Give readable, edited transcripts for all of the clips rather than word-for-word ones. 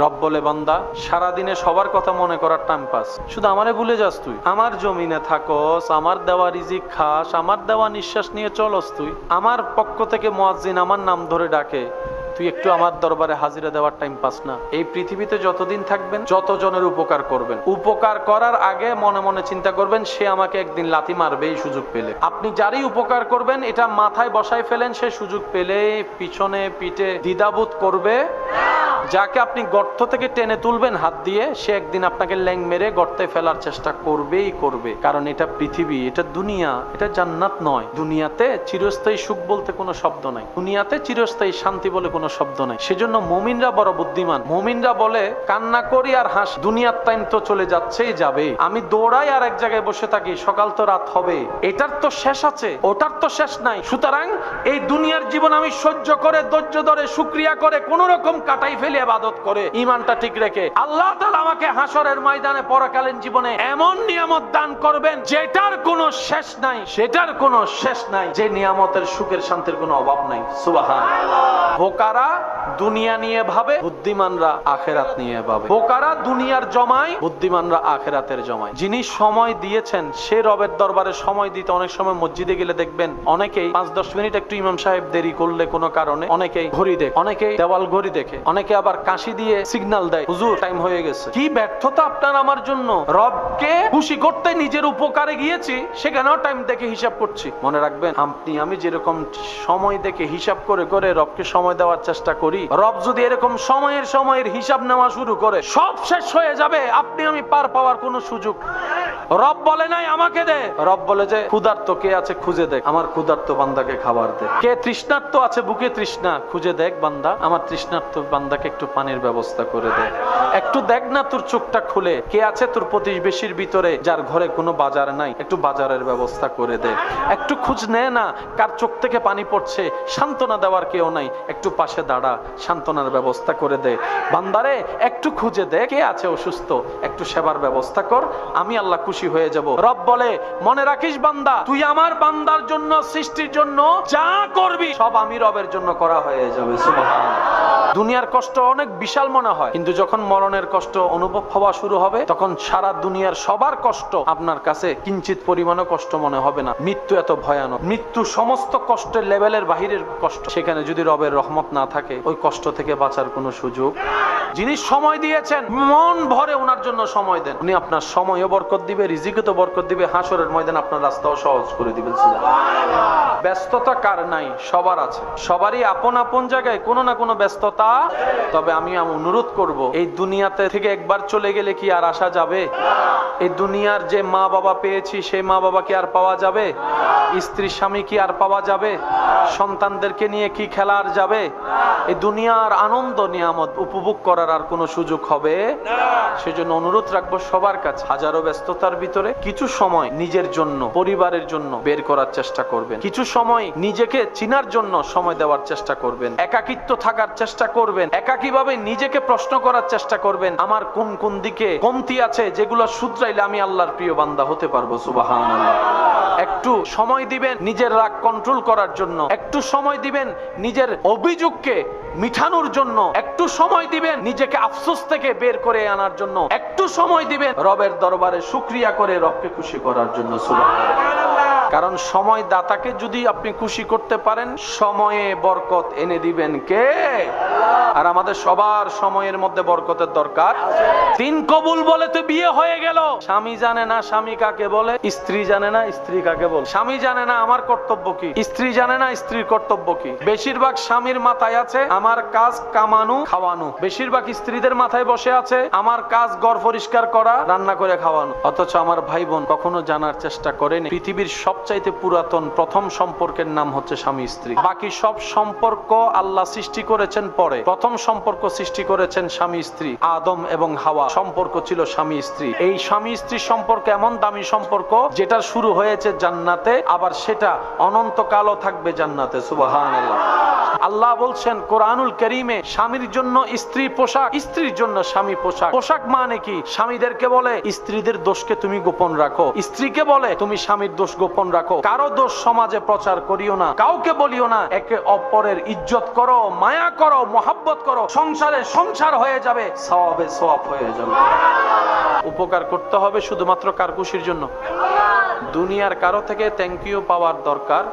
রব বলে, বান্দা সারাদিনে সবার কথা মনে করার টাইম পাস, শুধু আমারে ভুলে যাস তুই। আমার জমিনে থাকস, আমার দেওয়া রিজিক খাস, আমার দেওয়া নিঃশ্বাস নিয়ে চলস তুই। আমার পক্ষ থেকে মুয়াজ্জিন আমার নাম ধরে ডাকে, তুই একটু আমার দরবারে হাজিরা দেওয়ার টাইম পাস না। এই পৃথিবীতে যতদিন থাকবেন যতজনের উপকার করবেন, উপকার করার আগে মনে মনে চিন্তা করবেন সে আমাকে একদিন লাথি মারবে এই সুযোগ পেলে। আপনি যারই উপকার করবেন এটা মাথায় বসায় ফেলেন, সে সুযোগ পেলে পিছনে পিঠে দ্বিধাবোধ করবে। যাকে আপনি গর্ত থেকে টেনে তুলবেন হাত দিয়ে, সে একদিন আপনাকে ল্যাং মেরে গর্তে ফেলার চেষ্টা করবেই করবে। কারণ এটা পৃথিবী, এটা দুনিয়া, এটা জান্নাত নয়। দুনিয়াতে চিরস্থায়ী সুখ বলতে কোনো শব্দ নাই, দুনিয়াতে চিরস্থায়ী শান্তি বলে কোনো শব্দ নাই। সেজন্য মুমিনরা বড় বুদ্ধিমান। মুমিনরা বলে, কান্না করি আর হাসি, দুনিয়ার টাইম তো চলে যাচ্ছেই যাবে। আমি দৌড়াই আর এক জায়গায় বসে থাকি, সকাল তো রাত হবে, এটার তো শেষ আছে, ওটার তো শেষ নাই। সুতরাং এই দুনিয়ার জীবন আমি সহ্য করে, ধৈর্য ধরে, শুকরিয়া করে, কোন রকম কাটাই ফেলে ইবাদত করে, ঈমানটা ঠিক রেখে আল্লাহ তাআলা আমাকে হাসরের ময়দানে পরকালীন জীবনে এমন নিয়ামত দান করবেন যেটার কোনো শেষ নাই, সেটার কোনো শেষ নাই, যে নিয়ামতের সুখের শান্তির কোনো অভাব নাই। সুবহানাল্লাহ। বোকারা দুনিয়া নিয়ে ভাবে, বুদ্ধিমানরা আখিরাত নিয়ে ভাবে। বোকারা দুনিয়ার জমায়, বুদ্ধিমানরা আখিরাতের জমায়। যিনি সময় দিয়েছেন সে রবের দরবারে সময় দিতে, অনেক সময় মসজিদে গেলে দেখবেন অনেকেই 5-10 মিনিট একটু ইমাম সাহেব দেরি করলে কোনো কারণে অনেকেই ঘড়ি দেখে, অনেকেই দেওয়াল ঘড়ি দেখে, অনেকে আবার কাশি দিয়ে সিগন্যাল দেয়, হুজুর টাইম হয়ে গেছে। কি ব্যর্থতা আপনার আমার জন্য। রবকে খুশি করতে নিজের উপকারে গিয়েছি, সেখানেও টাইম দেখে হিসাব করছি। মনে রাখবেন, আপনি আমি যেরকম সময় দেখে হিসাব করে করে রবকে সময় দেওয়ার চেষ্টা করি, রব যদি এরকম সময়ের হিসাব নেওয়া শুরু করে, সব শেষ হয়ে যাবে, আপনি আমি পার পাওয়ার কোনো সুযোগ। রব বলে নাই আমাকে দে, রব বলে যে ক্ষুধার্ত কে আছে খুঁজে দেখ, আমার ক্ষুধার্ত বান্দাকে খাবার দে। কে তৃষ্ণার্ত আছে, বুকে তৃষ্ণা, খুঁজে দেখ বান্দা, আমার তৃষ্ণার্ত বান্দাকে একটু পানির ব্যবস্থা করে দে। একটু দেখ না তোর চোখটা খুলে, কে আছে তোর প্রতিবেশীর ভিতরে যার ঘরে কোনো বাজার নাই, একটু বাজারের ব্যবস্থা করে দে। একটু খোঁজ নে না কার চোখ থেকে পানি পড়ছে, সান্ত্বনা দেওয়ার কেউ নাই, একটু পাশে দাঁড়া, সান্ত্বনার ব্যবস্থা করে দে। বান্দারে একটু খুঁজে দে কে আছে অসুস্থ, একটু সেবার ব্যবস্থা কর, আমি আল্লাহ খুশি হয়ে যাব। রব বলে, মনে রাখিস বান্দা, তুই আমার বান্দার জন্য, সৃষ্টির জন্য যা করবি সব আমি রবের জন্য করা হয়ে যাবে। সুবহানাল্লাহ। দুনিয়ার কষ্ট অনেক বিশাল মনে হয়, কিন্তু যখন মরণের কষ্ট অনুভব হওয়া শুরু হবে, তখন সারা দুনিয়ার সবার কষ্ট আপনার কাছে কিঞ্চিত পরিমাণও কষ্ট মনে হবে না। মৃত্যু এত ভয়ানক, মৃত্যু সমস্ত কষ্টের লেভেলের বাহিরের কষ্ট। সেখানে যদি রবের রহমত না থাকে, ওই কষ্ট থেকে বাঁচার কোনো সুযোগ। যিনি সময় দিয়েছেন, মন ভরে ওনার জন্য সময় দেন, উনি আপনার সময়ও বরকত দিবে, রিজিকে তো বরকত দিবে, হাসরের ময়দানে আপনার রাস্তাও সহজ করে দিবেন। ব্যস্ততা কার নাই? সবার আছে, সবারই আপন আপন জায়গায় কোনো না কোনো ব্যস্ততা। তবে আমি অনুরোধ করব, এই দুনিয়াতে থেকে একবার চলে গেলে কি আর আসা যাবে? এই দুনিয়ার যে মা বাবা পেয়েছি, সেই মা বাবা কি আর পাওয়া যাবে? স্ত্রী স্বামী কি আর পাওয়া যাবে? সন্তানদেরকে নিয়ে কি খেলা আর যাবে? এই দুনিয়ার আনন্দ নিয়ামত উপভোগ করার আর কোনো সুযোগ হবে না। সেজন্য অনুরোধ রাখবো সবার কাছে, হাজারো ব্যস্ততার ভিতরে কিছু সময় নিজের জন্য, পরিবারের জন্য বের করার চেষ্টা করবেন। কিছু সময় নিজেকে চিনার জন্য সময় দেওয়ার চেষ্টা করবেন। একাকিত্ব থাকার চেষ্টা করবেন। একাকীভাবে নিজেকে প্রশ্ন করার চেষ্টা করবেন, আমার কোন কোন দিকে কমতি আছে যেগুলো শুধরাইলে আমি আল্লাহর প্রিয় বান্দা হতে পারবো। সুবহানাল্লাহ। একটু সময় দিবেন নিজের রাগ কন্ট্রোল করার জন্য, একটু সময় দিবেন নিজের অভিযোগকে মিঠানোর জন্য, একটু সময় দিবেন নিজেকে আফসোস থেকে বের করে আনার জন্য, একটু সময় দিবেন রবের দরবারে শুকরিয়া করে রবকে খুশি করার জন্য। সুবহানাল্লাহ। কারণ সময় দাতাকে যদি আপনি খুশি করতে পারেন, সময়ে বরকত এনে দিবেন কে? আর আমাদের সবার সময়ের মধ্যে বরকতের দরকার। 3 কবুল বলে তো বিয়ে হয়ে গেল, স্বামী জানে না স্বামী কাকে বলে, স্ত্রী জানে না স্ত্রী কাকে বলে, স্বামী জানে না আমার কর্তব্য কি, স্ত্রী জানে না স্ত্রীর কর্তব্য কি। বেশিরভাগ স্বামীর মাথায় আছে আমার কাজ কামানো খাওয়ানো, বেশিরভাগ স্ত্রীদের মাথায় বসে আছে আমার কাজ ঘর পরিষ্কার করা, রান্না করে খাওয়ানো। অথচ আমার ভাই বোন কখনো জানার চেষ্টা করেনি পৃথিবীর সবচাইতে পুরাতন প্রথম সম্পর্কের নাম হচ্ছে স্বামী স্ত্রী। বাকি সব সম্পর্ক আল্লাহ সৃষ্টি করেছেন পরে, প্রথম সম্পর্ক সৃষ্টি করেছেন স্বামী স্ত্রী। আদম এবং হাওয়া সম্পর্ক ছিল স্বামী স্ত্রী। এই স্বামী স্ত্রী সম্পর্ক এমন দামি সম্পর্ক, যেটা শুরু হয়েছে জান্নাতে, আবার সেটা অনন্তকালও থাকবে জান্নাতে। সুবহানাল্লাহ। আল্লাহ বলছেন কোরআনুল কারীমে, স্বামীর জন্য স্ত্রী পোশাক, স্ত্রীর জন্য স্বামী পোশাক। পোশাক মানে কি? স্বামীদেরকে বলে স্ত্রীদের দোষকে তুমি গোপন রাখো, স্ত্রীকে বলে তুমি স্বামীর দোষ গোপন রাখো। কারো দোষ সমাজে প্রচার করিও না, কাউকে বলিও না। একে অপরের ইজ্জত করো, মায়া করো, মহব্বত করো, সংসারে সংসার হয়ে যাবে, সওয়াবে সওয়াব হয়ে যাবে। উপকার করতে হবে শুধুমাত্র কার খুশির জন্য? দুনিয়ার কারো থেকে থ্যাংক ইউ পাওয়ার দরকার।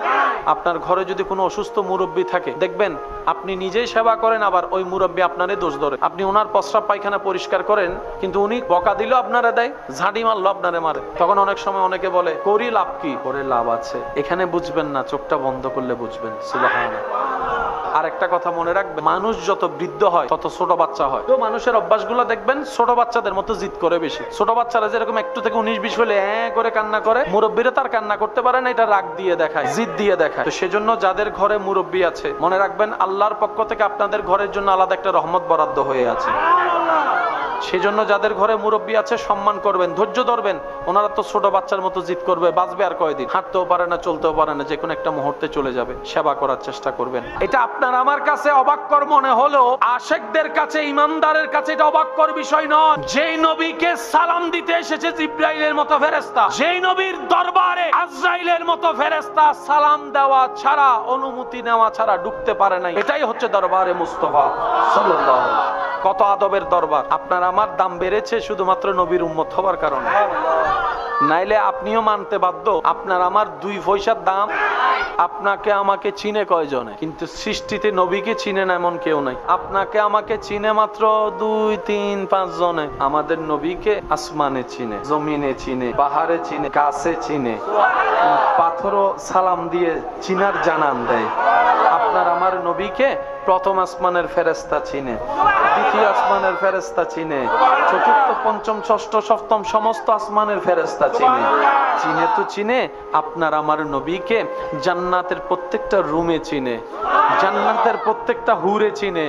আপনার ঘরে যদি কোনো অসুস্থ মুরব্বী থাকে, দেখবেন আপনি নিজেই সেবা করেন, আবার ওই মুরব্বী আপনারই দোষ ধরে। আপনি ওনার প্রস্রাব পায়খানা পরিষ্কার করেন, কিন্তু উনি বকা দিলেও আপনারা দেয়, ঝাঁটি মারলো আপনারে মারে। তখন অনেক সময় অনেকে বলে করি লাভ কি? করে লাভ আছে। এখানে বুঝবেন না, চোখটা বন্ধ করলে বুঝবেন। সুবহানাল্লাহ। আর একটা কথা মনে রাখবেন, মানুষ যত বৃদ্ধ হয় তত ছোট বাচ্চা হয়। তো মানুষের অভ্যাসগুলো দেখবেন ছোট বাচ্চাদের মতো জিদ করে বেশি। ছোট বাচ্চারা যেরকম একটু থেকে 19-20 হলে করে কান্না করে, মুরব্বীরা তার কান্না করতে পারে না, এটা রাগ দিয়ে দেখায়, জিদ দিয়ে দেখায়। তো সেজন্য যাদের ঘরে মুরব্বী আছে, মনে রাখবেন আল্লাহর পক্ষ থেকে আপনাদের ঘরের জন্য আলাদা একটা রহমত বরাদ্দ হয়ে আছে। সেজন্য যাদের ঘরে মুরব্বী আছে সম্মান করবেন, ধৈর্য ধরবেন। ওনারা তো ছোট বাচ্চার মতো জিদ করবে, বাঁচবে আর কয়দিন, হাঁটতেও পারে না, চলতেও পারে না, যে কোনো একটা মুহূর্তে চলে যাবে। সেবা করার চেষ্টা করবেন। এটা আপনার আমার কাছে অবাককর মনে হলেও আশেকদের কাছে, ইমানদারের কাছে এটা অবাককর বিষয় নয়। যেই নবীকে সালাম দিতে এসেছে জিবরাইলের মতো ফেরেশতা, যেই নবীর দরবারে আজরাইলের মতো ফেরেশতা সালাম দেওয়া ছাড়া, অনুমতি নেওয়া ছাড়া ঢুকতে পারে নাই। এটাই হচ্ছে দরবারে মুস্তাফা সাল্লাল্লাহু আলাইহি ওয়াসাল্লাম। কত আদবের দরবার। আপনার আমার দাম বেড়েছে শুধুমাত্র নবীর উম্মত হওয়ার কারণে। নাইলে আপনিও মানতে বাধ্য, আপনার আমার 2 পয়সার দাম। আপনাকে আমাকে চিনে কয়জনে, কিন্তু সৃষ্টিতে নবীকে চিনে না এমন কেউ নাই। আপনাকে আমাকে চিনে মাত্র 2, 3, 5 জনে। আমাদের নবীকে আসমানে চিনে, জমিনে চিনে, পাহাড়ে চিনে, গাছে চিনে, পাথরও সালাম দিয়ে চিনার জানান দেয়। আপনার আমার নবীকে প্রথম আসমানের ফেরেশতা চিনে, দ্বিতীয় আসমানের ফেরেশতা চিনে, চতুর্থ, পঞ্চম, ষষ্ঠ, সপ্তম সমস্ত আসমানের ফেরেশতা চিনে। চিনে তো চিনে, আপনার আমার নবীকে জান্নাতের প্রত্যেকটা রুমে চিনে, জান্নাতের প্রত্যেকটা হুরে চিনে।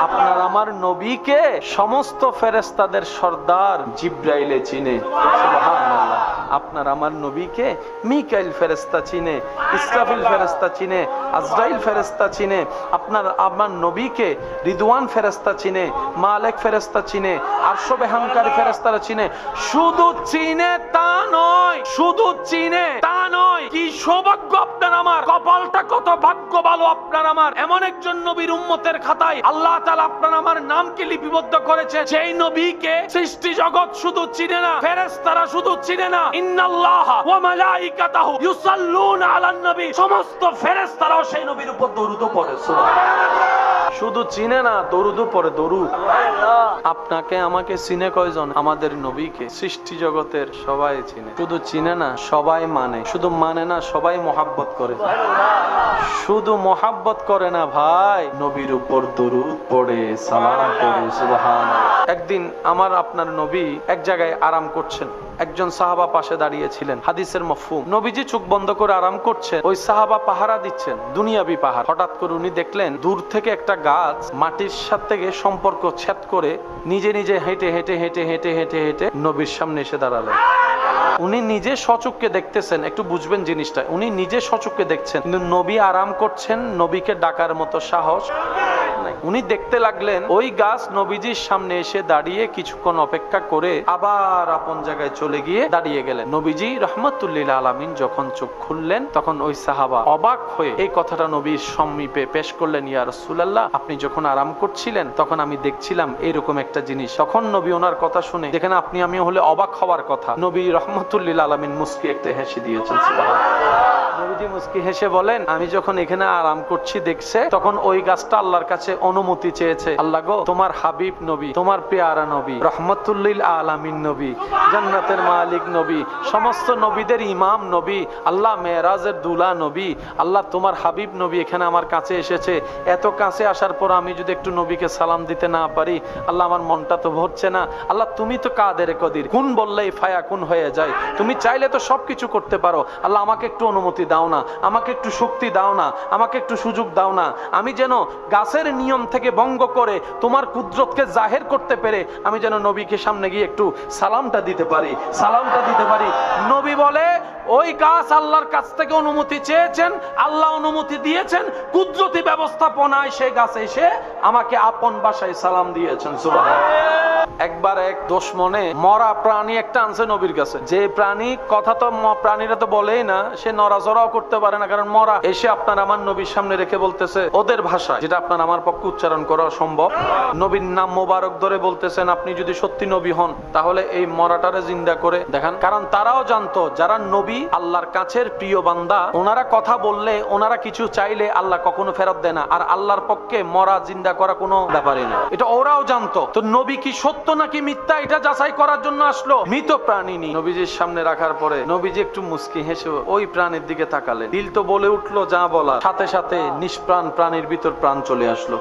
আপনার আমার নবীকে সমস্ত ফেরেশতাদের সর্দার জিবরাইলে চিনে। সুবহানাল্লাহ। আপনার আমার নবীকে মিকাইল ফেরেশতা চিনে, ইসরাফিল ফেরেশতা চিনে, আজরাইল ফেরেশতা চিনে। আপনার আমার নবীকে রিদওয়ান ফেরেশতা চিনে, মালিক ফেরেশতা চিনে, আরশ বেহানকারী ফেরেশতারা চিনে। শুধু চিনে তা নয়, শুধু চিনে তা নয়, কি সৌভাগ্য আপনার আমার, কপালটা কত ভাগ্য ভালো আপনার আমার। এমন একজন নবীর উম্মতের খাতায় আল্লাহ তাআলা আপনার আমার নামকে লিপিবদ্ধ করেছে, যেই নবীকে সৃষ্টি জগৎ শুধু চিনে না, ফেরেশতারা শুধু চিনে না, ইন্নাল্লাহা ওয়া মালাইকাতাহু ইউসাল্লুনা আলান নবী, সমস্ত ফেরেশতারাও সেই নবীর উপর দরুদ পড়ে। সুবহানাল্লাহ। শুধু চিনে না, দরুদও পড়ে। দরুদ। আপনাকে আমাকে চিনে কয়জন? আমাদের নবীকে সৃষ্টি জগতের সবাই চিনে। শুধু চিনে না, সবাই মানে। শুধু মানে না, সবাই মহাব্বত করে। শুধু মহাব্বত করে না ভাই, নবীর উপর দরুদ পড়ে, সালাম পড়ে। সুবহানাল্লাহ। একদিন আমার আপনার নবী এক জায়গায় আরাম করছেন, একজন সাহাবা পাশে দাঁড়িয়ে ছিলেন। হাদিসের মফহুম, নবীজি চোখ বন্ধ করে আরাম করছেন, ওই সাহাবা পাহারা দিচ্ছেন, দুনিয়াবি পাহারা। হঠাৎ করে উনি দেখলেন দূর থেকে একটা গাছ মাটির সাথে সম্পর্ক ছেদ করে নিজে নিজে হেঁটে হেঁটে হেঁটে হেঁটে হেঁটে হেঁটে নবীর সামনে এসে দাঁড়ালেন। উনি নিজে সচক্ষে দেখতেছেন, একটু বুঝবেন জিনিসটা, উনি নিজে সচক্ষে দেখছেন, কিন্তু নবী আরাম করছেন, নবীকে ডাকার মতো সাহস নাই। উনি দেখতে লাগলেন ওই গাছ নবীজির সামনে এসে দাঁড়িয়ে কিছুক্ষণ অপেক্ষা করে আবার আপন জায়গায় চলে গিয়ে দাঁড়িয়ে গেলেন। নবীজি রাহমাতুল্লিল আলামিন যখন চোখ খুললেন, তখন ওই সাহাবা অবাক হয়ে এই কথাটা নবীর সমীপে পেশ করলেন, ইয়া রাসূলুল্লাহ, আপনি যখন আরাম করছিলেন তখন আমি দেখছিলাম এরকম একটা জিনিস। তখন নবী ওনার কথা শুনে, দেখেন আপনি আমি হলে অবাক হওয়ার কথা, নবী রাহমাতুল্লিল আলামিন মুস্কি একটা হেসে দিয়েছেন। সুবহানাল্লাহ। নবীজি মুস্কি হেসে বলেন, আমি যখন এখানে আরাম করছি দেখছে, তখন ওই গাছটা আল্লাহর কাছে অনুমতি চেয়েছে, আল্লাহ গো, তোমার হাবিব নবী, তোমার পেয়ারা নবী, রহমতুল্লিল আলামিন নবী, জান্নাতের মালিক নবী, সমস্ত নবীদের ইমাম নবী, আল্লাহ মেরাজের দুলা নবী, আল্লাহ তোমার হাবিব নবী এখানে আমার কাছে এসেছে। এত কাছে আসার পর আমি যদি একটু নবীকে সালাম দিতে না পারি, আল্লাহ আমার মনটা তো ভরছে না। আল্লাহ তুমি তো কাদের কদির, কোন বললেই ফায়া কোন হয়ে যায়, তুমি চাইলে তো সবকিছু করতে পারো। আল্লাহ আমাকে একটু অনুমতি শক্তি দাও না, আমাকে একটু শক্তি দাও না, আমাকে একটু সুযোগ দাও না, আমি যেন গাছের নিয়ম থেকে ভঙ্গ করে তোমার কুদরতকে জাহের করতে পেরে আমি যেন নবীকে সামনে গিয়ে একটু সালামটা দিতে পারি। নবী বলে, ওই গাছ আল্লাহর কাছ থেকে অনুমতি চেয়েছেন, আল্লাহ অনুমতি দিয়েছেন, কুদরতি ব্যবস্থাপনায় সেই গাছ এসে আমাকে আপন ভাষায় সালাম দিয়েছেন। সুবহানাল্লাহ। একবার এক দুশমনে মরা প্রাণী একটা আনছে নবীর কাছে। যে প্রাণী কথা তো প্রাণীরা তো বলেই না, সে নড়াচড়াও করতে পারে না, কারণ মরা। এসে আপনার আমার নবীর সামনে রেখে বলতেছে ওদের ভাষায়, যেটা আপনার আমার পক্ষে উচ্চারণ করা সম্ভব, নবীর নাম মোবারক ধরে বলতেছেন, আপনি যদি সত্যি নবী হন তাহলে এই মরাটারে জিন্দা করে দেখান। কারণ তারাও জানতো যারা নবী, আল্লাহর কাছের প্রিয় বান্দা, ওনারা কথা বললে, ওনারা কিছু চাইলে আল্লাহ কখনো ফেরত দেয় না, আর আল্লাহর পক্ষে মরা জিন্দা করা কোনো ব্যাপারই না। এটা ওরাও জানতো। তো নবী কি সত্য নাকি মিথ্যা এটা যাচাই করার জন্য আসলো। মৃত প্রাণী নবীজির সামনে রাখার পরে নবীজি একটু মুস্কি হেসে ওই প্রাণীর দিকে তাকালেন। দিল তো বলে উঠলো যা বলা, সাথে সাথে নিষ্প্রাণ প্রাণীর ভিতর প্রাণ চলে আসলো।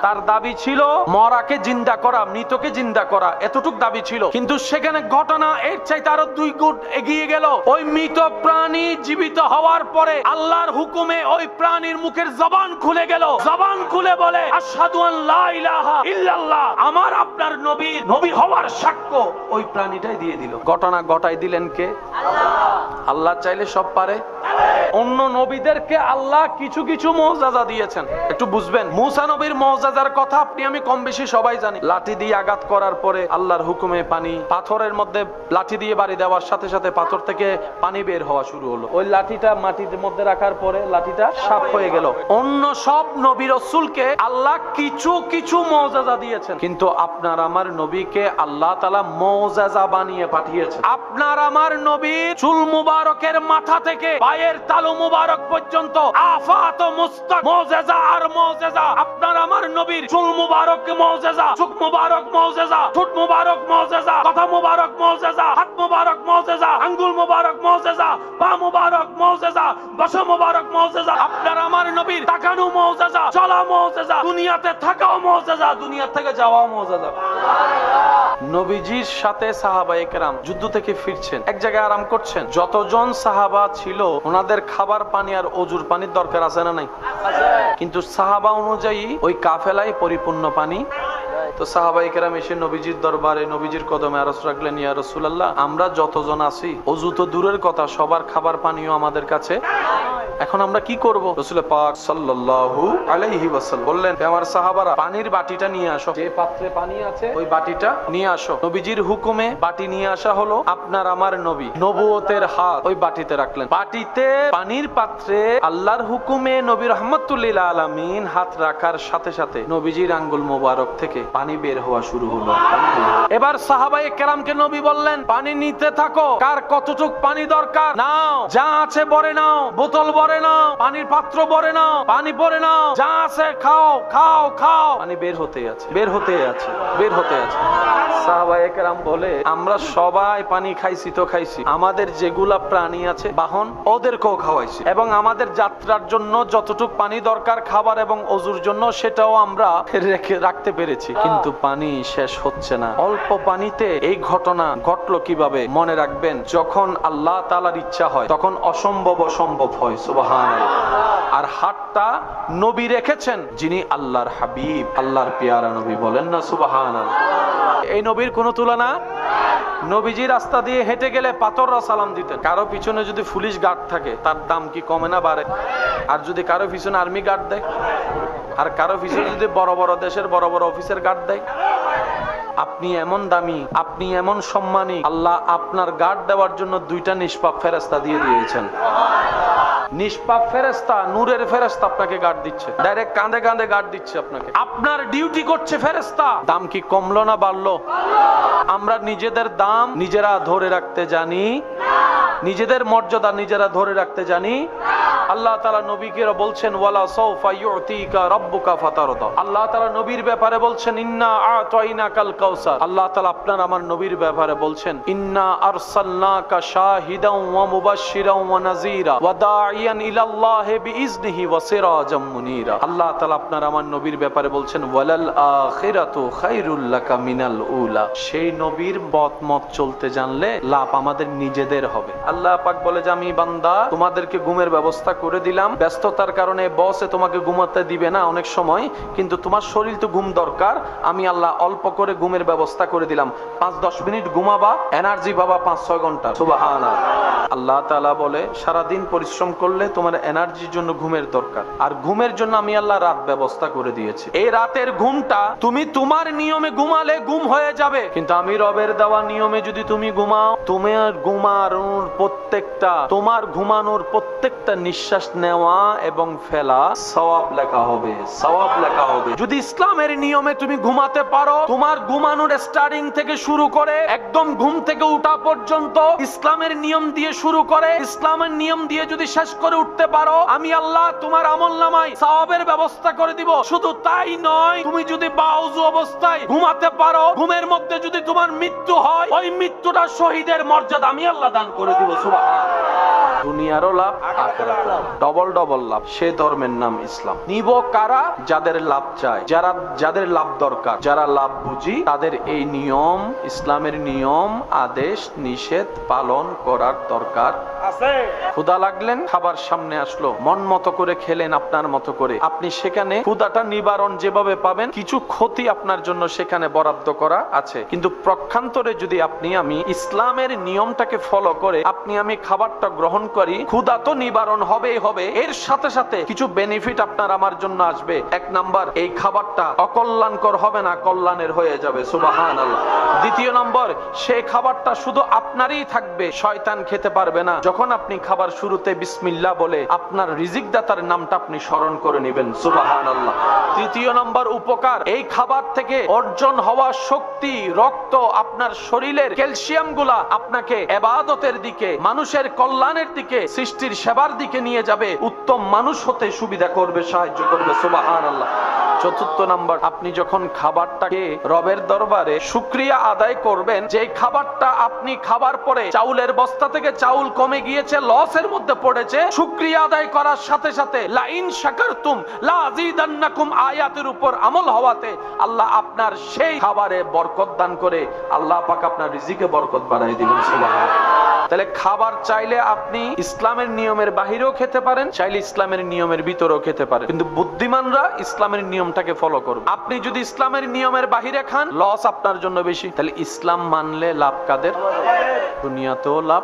তার দাবি ছিল মরাকে জিন্দা করা, মৃতকে জিন্দা করা, এতটুক দাবি ছিল। কিন্তু সেখানে ঘটনা এর চাইতে আরো 2 গুণ এগিয়ে গেল। ওই মৃত প্রাণী জীবিত হওয়ার পরে আল্লাহর হুকুমে ওই প্রাণীর মুখের জবান খুলে গেল। জবান খুলে বলে, আশহাদু আন লা ইলাহা ইল্লাল্লাহ, আমার আপনার নবী হওয়ার সাক্ষ্য ওই প্রাণীটাই দিয়ে দিল। ঘটনা ঘটাই দিলেন কে? আল্লাহ চাইলে সব পারে। অন্য নবীদেরকে আল্লাহ কিছু কিছু মুআজিজা দিয়েছেন, একটু বুঝবেন। মুসা নবীর মুআজিজার কথা আপনি আমি কম বেশি সবাই জানি। লাঠি দিয়ে আঘাত করার পরে আল্লাহর হুকুমে পানি, পাথরের মধ্যে লাঠি দিয়ে বাড়ি দেওয়ার সাথে সাথে পাথর থেকে পানি বের হওয়া শুরু হলো। ওই লাঠিটা মাটির মধ্যে রাখার পরে লাঠিটা সাফ হয়ে গেল। অন্য সব নবী রাসূলকে আল্লাহ কিছু কিছু মুআজিজা দিয়েছেন, কিন্তু আপনার আমার নবীকে আল্লাহ তাআলা মুআজিজা বানিয়ে পাঠিয়েছেন। আপনার আমার নবীর চুল মুবারকের মাথা থেকে পায়ের তালু মুবারক পর্যন্ত আফাত মুস্তাক মুআজিজা আর মুআজিজা। আপনার আমার নবীর চুল মুবারক মুআজিজা, চোখ মুবারক মুআজিজা, ঠোঁট মুবারক মুআজিজা, কথা মুবারক মুআজিজা, হাত মুবারক মুআজিজা, আঙ্গুল মুবারক মুআজিজা, পা মুবারক মুআজিজা, বসা মুবারক মুআজিজা। আপনার আমার নবীর তাকানো মুআজিজা, চলা মুআজিজা, দুনিয়াতে থাকাও মুআজিজা, দুনিয়া থেকে যাওয়াও মুআজিজা। নবীজির সাথে সাহাবায়ে কেরাম যুদ্ধ থেকে ফিরছেন, এক জায়গায় আরাম করছেন। যতজন সাহাবা ছিল ওনাদের খাবার পানি আর অজুর পানির দরকার আছে না নাই? কিন্তু সাহাবা অনুযায়ী ওই কাফেলায় পরিপূর্ণ পানি। তো সাহাবায়ে কেরাম এসে নবীজির দরবারে নবীজির কদমে আরজ রাখলেন, ইয়া রাসূলুল্লাহ, আমরা যতজন আছি অজু তো দূরের কথা, সবার খাবার পানিও আমাদের কাছে, এখন আমরা কি করব? রাসূল পাক সাল্লাল্লাহু আলাইহি ওয়াসাল্লাম বললেন, আমার সাহাবারা পানির বাটিটা নিয়ে আসো, যে পাত্রে পানি আছে ওই বাটিটা নিয়ে আসো। নবীজির হুকুমে বাটি নিয়ে আসা হলো। আপনার আমার নবী নবুয়তের হাত ওই বাটিতে রাখলেন। বাটিতে পানির পাত্রে আল্লাহর হুকুমে নবী রাহমাতুল লিল আলামিন হাত রাখার সাথে সাথে নবীজির আঙ্গুল মোবারক থেকে পানি বের হওয়া শুরু হলো। এবার সাহাবায়ে কেরামকে নবী বললেন, পানি নিতে থাকো, কার কতটুক পানি দরকার নাও, যা আছে ভরে নাও, বোতল ভরে নাও, পানির পাত্র ভরে নাও, পানি ভরে নাও, যা আছে খাও খাও খাও। পানি বের হতে আছে, বের হতে আছে, বের হতে আছে। সাহাবায়ে কেরাম বলে, আমরা সবাই পানি খাইছি তো খাইছি, আমাদের যেগুলা প্রাণী আছে বাহন ওদেরকেও খাওয়াইছি, এবং আমাদের যাত্রার জন্য যতটুক পানি দরকার খাবার এবং অজুর জন্য সেটাও আমরা রাখতে পেরেছি, কিন্তু পানি শেষ হচ্ছে না। অল্প পানিতে এই ঘটনা ঘটলো কিভাবে? মনে রাখবেন, যখন আল্লাহ তাআলার ইচ্ছা হয় তখন অসম্ভব সম্ভব হয়। সুবহানাল্লাহ। আর হাতটা নবী রেখেছেন যিনি আল্লাহর হাবিব, আল্লাহর পেয়ারা নবী, বলেন না সুবহানাল্লাহ। এই নবীর কোনো তুলনা। নবীজি রাস্তা দিয়ে হেঁটে গেলে পাথররা সালাম দিতেন। কারো পিছনে যদি পুলিশ গার্ড থাকে তার দাম কি কমে না বাড়ে? আর যদি কারো পিছনে আর্মি গার্ড দেয়, আর কারো পিছনে যদি বড় বড় দেশের বড় বড় অফিসার গার্ড দেয়, আপনি এমন দামি, আপনি এমন সম্মানী, আল্লাহ আপনার গার্ড দেওয়ার জন্য 2টা নিষ্পাপ ফেরেশতা দিয়ে দিয়েছেন। নিষ্পাপ ফেরেশতা, নূরের ফেরেশতা আপনাকে গার্ড দিচ্ছে, ডাইরেক্ট কাঁধে কাঁধে গার্ড দিচ্ছে আপনাকে। আপনার ডিউটি করছে ফেরেশতা। দাম কি কমলো না বাড়লো? আমরা নিজেদের দাম নিজেরা ধরে রাখতে জানি, নিজেদের মর্যাদা নিজেরা ধরে রাখতে জানি। আল্লাহ তাআলা নবীকে বলছেন ওয়ালা সাউফা ইউতিকা রাব্বুকা ফাতারদা। আল্লাহ তাআলা নবীর ব্যাপারে বলছেন ইন্না আতাইনাকাল কাউসার। আল্লাহ তাআলা আপনার আমার নবীর ব্যাপারে বলছেন ইন্না আরসালনাকা শাহিদাও ওয়া মুবাশশিরাও ওয়া নাযীরা ওয়া দাঈয়ান ইলাল্লাহি বিইজনিহি ওয়া সিরাজাম মুনীরা। আল্লাহ তাআলা আপনার আমার নবীর ব্যাপারে বলছেন ওয়ালাল আখিরাতু খায়রুল লাকা মিনাল উলা। সেই নবীর মত চলতে জানলে লাভ আমাদের নিজেদের হবে। আল্লাহ পাক বলে যে আমি বান্দা তোমাদেরকে ঘুমের ব্যবস্থা করে দিলাম, ব্যস্ততার কারণে বসে তোমাকে ঘুমাতে দিবে না অনেক সময়, কিন্তু তোমার শরীর তো ঘুম দরকার, আমি আল্লাহ অল্প করে ঘুমের ব্যবস্থা করে দিলাম। 5-10 মিনিট ঘুমাবা, এনার্জি পাবা 5-6 ঘন্টা। সুবহানাল্লাহ। আল্লাহ তাআলা বলে সারাদিন পরিশ্রম করলে তোমার এনার্জির জন্য ঘুমের দরকার, আর ঘুমের জন্য আমি আল্লাহ রাত ব্যবস্থা করে দিয়েছি। এই রাতের ঘুমটা তুমি তোমার নিয়মে ঘুমালে ঘুম হয়ে যাবে, কিন্তু আমি রবের দেওয়া নিয়মে যদি তুমি ঘুমাও, তোমার ঘুমানোর প্রত্যেকটা নিঃশ্বাস নেওয়া এবং ফেলা সওয়াব লেখা হবে, সওয়াব লেখা হবে। যদি ইসলামের নিয়মে তুমি ঘুমাতে পারো, তোমার ঘুমানোর স্টার্টিং থেকে শুরু করে একদম ঘুম থেকে উঠা পর্যন্ত ইসলামের নিয়ম দিয়ে শুরু করে ইসলামের নিয়ম দিয়ে যদি শেষ করে উঠতে পারো, আমি আল্লাহ তোমার আমলনামায় সওয়াবের ব্যবস্থা করে দিব। শুধু তাই নয়, তুমি যদি বাউযু অবস্থায় ঘুমাতে পারো, ঘুমের মধ্যে যদি তোমার মৃত্যু হয়, ওই মৃত্যুটা শহীদের মর্যাদা আমি আল্লাহ দান করে দিব। সুবহানাল্লাহ। দুনিয়ারও লাভ, আখিরাতেরও লাভ, ডবল ডবল লাভ। সে ধর্মের নাম ইসলাম। নিব কারা? যাদের লাভ চায়, যাদের লাভ দরকার, যারা লাভ বুঝি, তাদের এই নিয়ম, ইসলামের নিয়ম, আদেশ নিষেধ পালন করার দরকার আছে। ক্ষুধা লাগলেন, খাবার সামনে আসলো, মন মতো করে খেলেন, আপনার মতো করে, আপনি সেখানে ক্ষুধাটা নিবারণ যেভাবে পাবেন, কিছু ক্ষতি আপনার জন্য সেখানে বরাদ্দ করা আছে। কিন্তু প্রক্ষান্তরে যদি আমি ইসলামের নিয়মটাকে ফলো করে আপনি আমি খাবারটা গ্রহণ করি, ক্ষুধা তো নিবারণ হবেই হবে, এর সাথে সাথে কিছু বেনিফিট আপনার আমার জন্য আসবে। 1 নাম্বার, এই খাবারটা অকল্যাণকর হবে না, কল্যাণের হয়ে যাবে। সুবহানাল্লাহ। 2 নম্বর, সেই খাবারটা শুধু আপনারই থাকবে, শয়তান খেতে পারবে না। যখন আপনি খাবার শুরুতে বিসমিল্লাহ বলে আপনার রিজিক দাতার নামটা আপনি স্মরণ করে নেবেন। সুবহানাল্লাহ। 3 নম্বর উপকার, এই খাবার থেকে অর্জন হওয়া শক্তি, রক্ত, আপনার শরীরের ক্যালসিয়াম গুলা আপনাকে ইবাদতের দিকে, মানুষের কল্যাণের দিকে, সৃষ্টির সেবার দিকে নিয়ে যাবে, উত্তম মানুষ হতে সুবিধা করবে, সাহায্য করবে। সুবহানাল্লাহ। 4 নম্বর, আপনি যখন খাবারটাকে রবের দরবারে শুকরিয়া আদায় করবেন, যে খাবারটা আপনি খাবার পরে চাউলের বস্তা থেকে চাউল কমে গিয়েছে, লসের মধ্যে পড়েছে, শুকরিয়া আদায় করার সাথে সাথে লা ইন শাকারতুম লা আযীদান্নাকুম আয়াতের উপর আমল হওয়াতে আল্লাহ আপনার সেই খাবারে বরকত দান করে আল্লাহ পাক আপনার রিজিকে বরকত বাড়াই দিবেন। সুবহানাল্লাহ। তাহলে খাবার চাইলে আপনি ইসলামের নিয়মের বাহিরেও খেতে পারেন, চাইলে ইসলামের নিয়মের ভিতরেও খেতে পারেন, কিন্তু বুদ্ধিমানরা ইসলামের নিয়মটাকে ফলো করবে। আপনি যদি ইসলামের নিয়মের বাহিরে খান, লস আপনার জন্য বেশি। তাহলে ইসলাম মানলে লাভ কাদের? দুনিয়াতেও লাভ।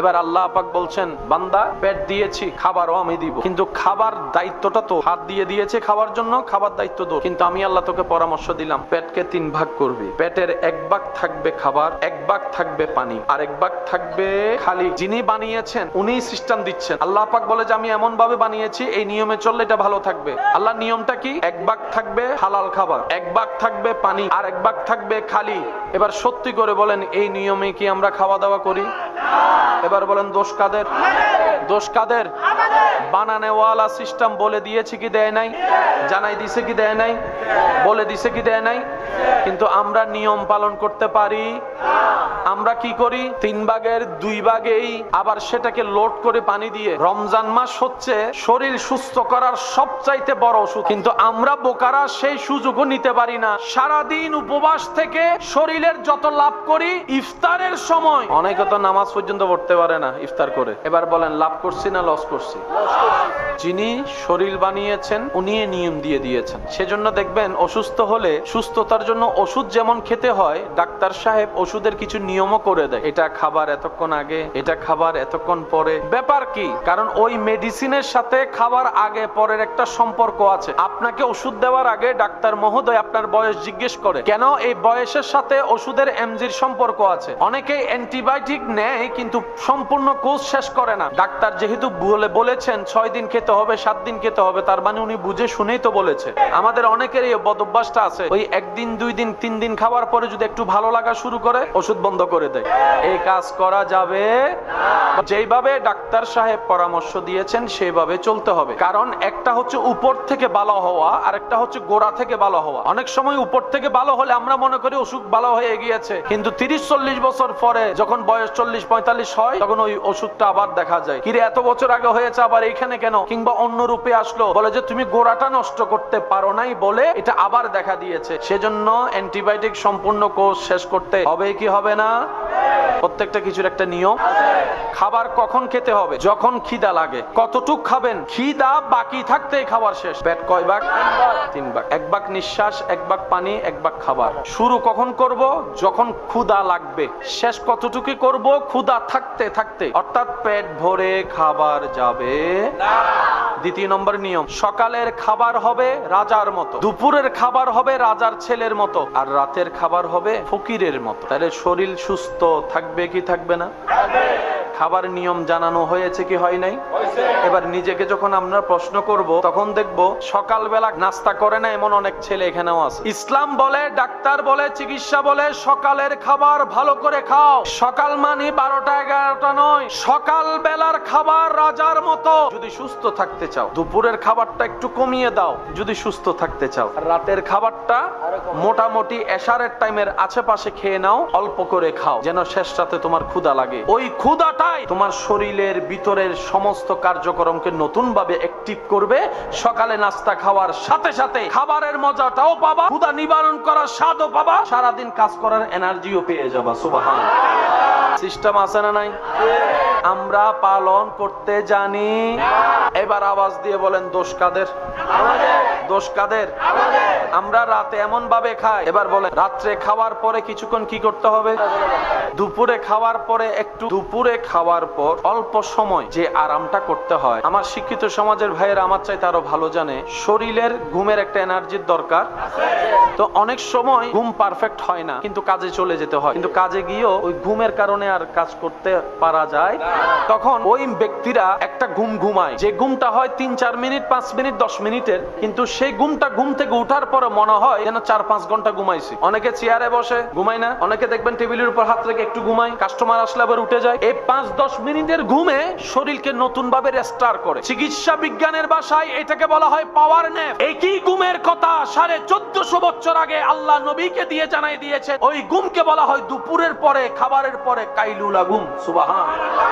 এবার আল্লাহ পাক বলছেন বান্দা পেট দিয়েছি, খাবারও আমি দিব, কিন্তু খাবার দায়িত্বটা তো হাত দিয়ে দিয়েছে খাবার জন্য, খাবার দায়িত্ব তো, কিন্তু আমি আল্লাহ তোকে পরামর্শ দিলাম পেটকে 3 ভাগ করবি। পেটের 1 ভাগ থাকবে খাবার, 1 ভাগ থাকবে পানি, আর 1 ভাগ থাকবে খালি। যিনি বানিয়েছেন উনি সিস্টেম দিচ্ছেন। আল্লাহ পাক বলে যে আমি এমন ভাবে বানিয়েছি, এই নিয়মে চললে এটা ভালো থাকবে। আল্লাহ নিয়মটা কি? 1 ভাগ থাকবে হালাল খাবার, 1 ভাগ থাকবে পানি, আর 1 ভাগ থাকবে খালি। এবার সত্যি করে বলেন, এই নিয়মে কি আমরা খাওয়া দাওয়া করি? এবার বলেন দোষ কাদের? দোষ কাদের? বানানেওয়ালা সিস্টেম বলে দিয়েছে কি দেয় নাই? জানাই দিছে কি দেয় নাই? বলে দিছে কি দেয় নাই? কিন্তু আমরা নিয়ম পালন করতে পারি? আমরা কি করি? 3 ভাগের 2 ভাগেই আবার সেটাকে লোড করে পানি দিয়ে। রমজান মাস হচ্ছে শরীর সুস্থ করার সবচাইতে বড় ওষুধ, কিন্তু আমরা বোকারা সেই সুযোগও নিতে পারি না। সারাদিন উপবাস থেকে শরীরের যত লাভ করি, ইফতারের সময় অনেকে তো নামাজ পর্যন্ত পড়তে পারে না ইফতার করে। এবার বলেন লাভ করছি না লস করছি? যিনি শরীর বানিয়েছেন উনি নিয়ম দিয়ে দিয়েছেন। সেজন্য দেখবেন অসুস্থ হলে সুস্থতার জন্য ওষুধ যেমন খেতে হয়, ডাক্তার সাহেব ওষুধের কিছু নিয়মও করে দেয়। এটা খাবার এতক্ষণ আগে, এটা খাবার এতক্ষণ পরে। ব্যাপার কি? কারণ ওই মেডিসিনের সাথে খাবার আগে পরের একটা সম্পর্ক আছে। আপনাকে ওষুধ দেওয়ার আগে ডাক্তার মহোদয় আপনার বয়স জিজ্ঞেস করে, কেন? এই বয়সের সাথে ওষুধের এমজির সম্পর্ক আছে। অনেকেই অ্যান্টিবায়োটিক নেয় কিন্তু সম্পূর্ণ কোর্স শেষ করে না। ডাক্তার যেহেতু বলেছেন 6 দিন খেতে হবে, 7 দিন খেতে হবে, তার মানে উনি বুঝে শুনেই তো বলেছে। আমাদের অনেকের এই বদ অভ্যাসটা আছে, ওই 1 দিন 2 দিন 3 দিন খাওয়ার পরে যদি একটু ভালো লাগা শুরু করে, ওষুধ বন্ধ করে দেয়। এই কাজ করা যাবে যেইভাবে ডাক্তার সাহেব পরামর্শ দিয়েছেন সেইভাবে চলতে হবে। কারণ একটা হচ্ছে উপর থেকে ভালো হওয়া, আর একটা হচ্ছে গোড়া থেকে ভালো হওয়া। অনেক সময় উপর থেকে ভালো হলে আমরা মনে করি অসুখ ভালো হয়ে গিয়েছে, কিন্তু 30-40 বছর পরে যখন বয়স 40-45 হয় তখন ওই অসুখটা আবার দেখা যায়। কিরে এত বছর আগে হয়েছে আবার এইখানে কেন, কিংবা অন্য রূপে আসলো, বলে যে তুমি গোড়াটা নষ্ট করতে পারো নাই বলে এটা আবার দেখা দিয়েছে। সেজন্য অ্যান্টিবায়োটিক সম্পূর্ণ কোর্স শেষ করতে হবে কি হবে না? প্রত্যেকটা কিছুর একটা নিয়ম। খাবার কখন খেতে হবে? যখন খিদা লাগে। কতটুক খাবেন? খিদা বাকি থাকতেই খাবার শেষ। পেট কয় ভাগ? 3 ভাগ। 1 ভাগ নিঃশ্বাস, 1 ভাগ পানি, 1 ভাগ খাবার। শুরু কখন করব? যখন ক্ষুধা লাগবে। শেষ কতটুকু করব? ক্ষুধা থাকতে থাকতে। অর্থাৎ পেট ভরে খাবার যাবে না। 2 নম্বর নিয়ম, সকালের খাবার হবে রাজার মতো, দুপুরের খাবার হবে রাজার ছেলের মতো, আর রাতের খাবার হবে ফকিরের মতো। তাহলে শরীর সুস্থ থাকবে কি থাকবে না? খাবার নিয়ম জানানো হয়েছে কি হয় নাই? এবার নিজেকে যখন আমরা প্রশ্ন করব তখন দেখব সকালবেলা নাস্তা করে না এমন অনেক ছেলে এখানেও আছে। ইসলাম বলে, ডাক্তার বলে, চিকিৎসা বলে সকালের খাবার ভালো করে খাও। সকাল মানে 12টা-11টা নয়, সকাল বেলার খাবার রাজার মতো যদি সুস্থ থাকতে চাও। দুপুরের খাবারটা একটু কমিয়ে দাও যদি সুস্থ থাকতে চাও। রাতের খাবারটা মোটামুটি এশারের টাইমের আশেপাশে খেয়ে নাও, অল্প করে খাও, যেন শেষ রাতে তোমার ক্ষুধা লাগে। ওই ক্ষুধাটাই তোমার শরীরের ভিতরের সমস্ত কার্যক্রমকে নতুন ভাবে অ্যাক্টিভ করবে। সকালে নাস্তা খাওয়ার সাথে সাথে খাবারের মজাটাও পাবা, ক্ষুধা নিবারণ করার স্বাদও পাবা, সারাদিন কাজ করার এনার্জিও পেয়ে যাবা। সুবহানাল্লাহ। সিস্টেম আছে না নাই? আমরা পালন করতে জানি। এবার আওয়াজ দিয়ে বলেন দোষ কাদের? দোষ কাদের? আমরা রাতে এমন ভাবে খাই। এবার বলেন রাত্রে খাওয়ার পরে কিছুক্ষণ কি করতে হবে? দুপুরে খাওয়ার পরে একটু, দুপুরে খাওয়ার পর অল্প সময় যে আরামটা করতে হয়। আমার শিক্ষিত সমাজের ভাইয়েরা আমার চাইতে আরো ভালো জানে শরীরের ঘুমের একটা এনার্জির দরকার। তো অনেক সময় ঘুম পারফেক্ট হয় না, কিন্তু কাজে চলে যেতে হয়, কিন্তু কাজে গিয়েও ওই ঘুমের কারণে আর কাজ করতে পারা যায়। তখন ওই ব্যক্তিরা একটা ঘুম ঘুমায়, যে ঘুমটা হয় 3-4 মিনিট, 5 মিনিট, 10 মিনিটের, কিন্তু সেই ঘুমটা ঘুম থেকে উঠার পরে মনে হয় যেন 4-5 ঘন্টা ঘুমাইছি। অনেকে চেয়ারে বসে ঘুমায় না, অনেকে দেখবেন টেবিলের উপর হাত রেখে একটু ঘুমায়, কাস্টমার আসলে আবার উঠে যায়। এই 5-10 মিনিটের ঘুমে শরীরকে নতুন ভাবে রেস্টার করে। চিকিৎসা বিজ্ঞানের ভাষায় এটাকে বলা হয় পাওয়ার ন্যাপ। একই ঘুমের কথা 1450 বছর আগে আল্লাহ নবীকে দিয়ে জানাই দিয়েছে। ওই ঘুমকে বলা হয় দুপুরের পরে, খাবারের পরে কাইলুলা ঘুম। সুবহানাল্লাহ।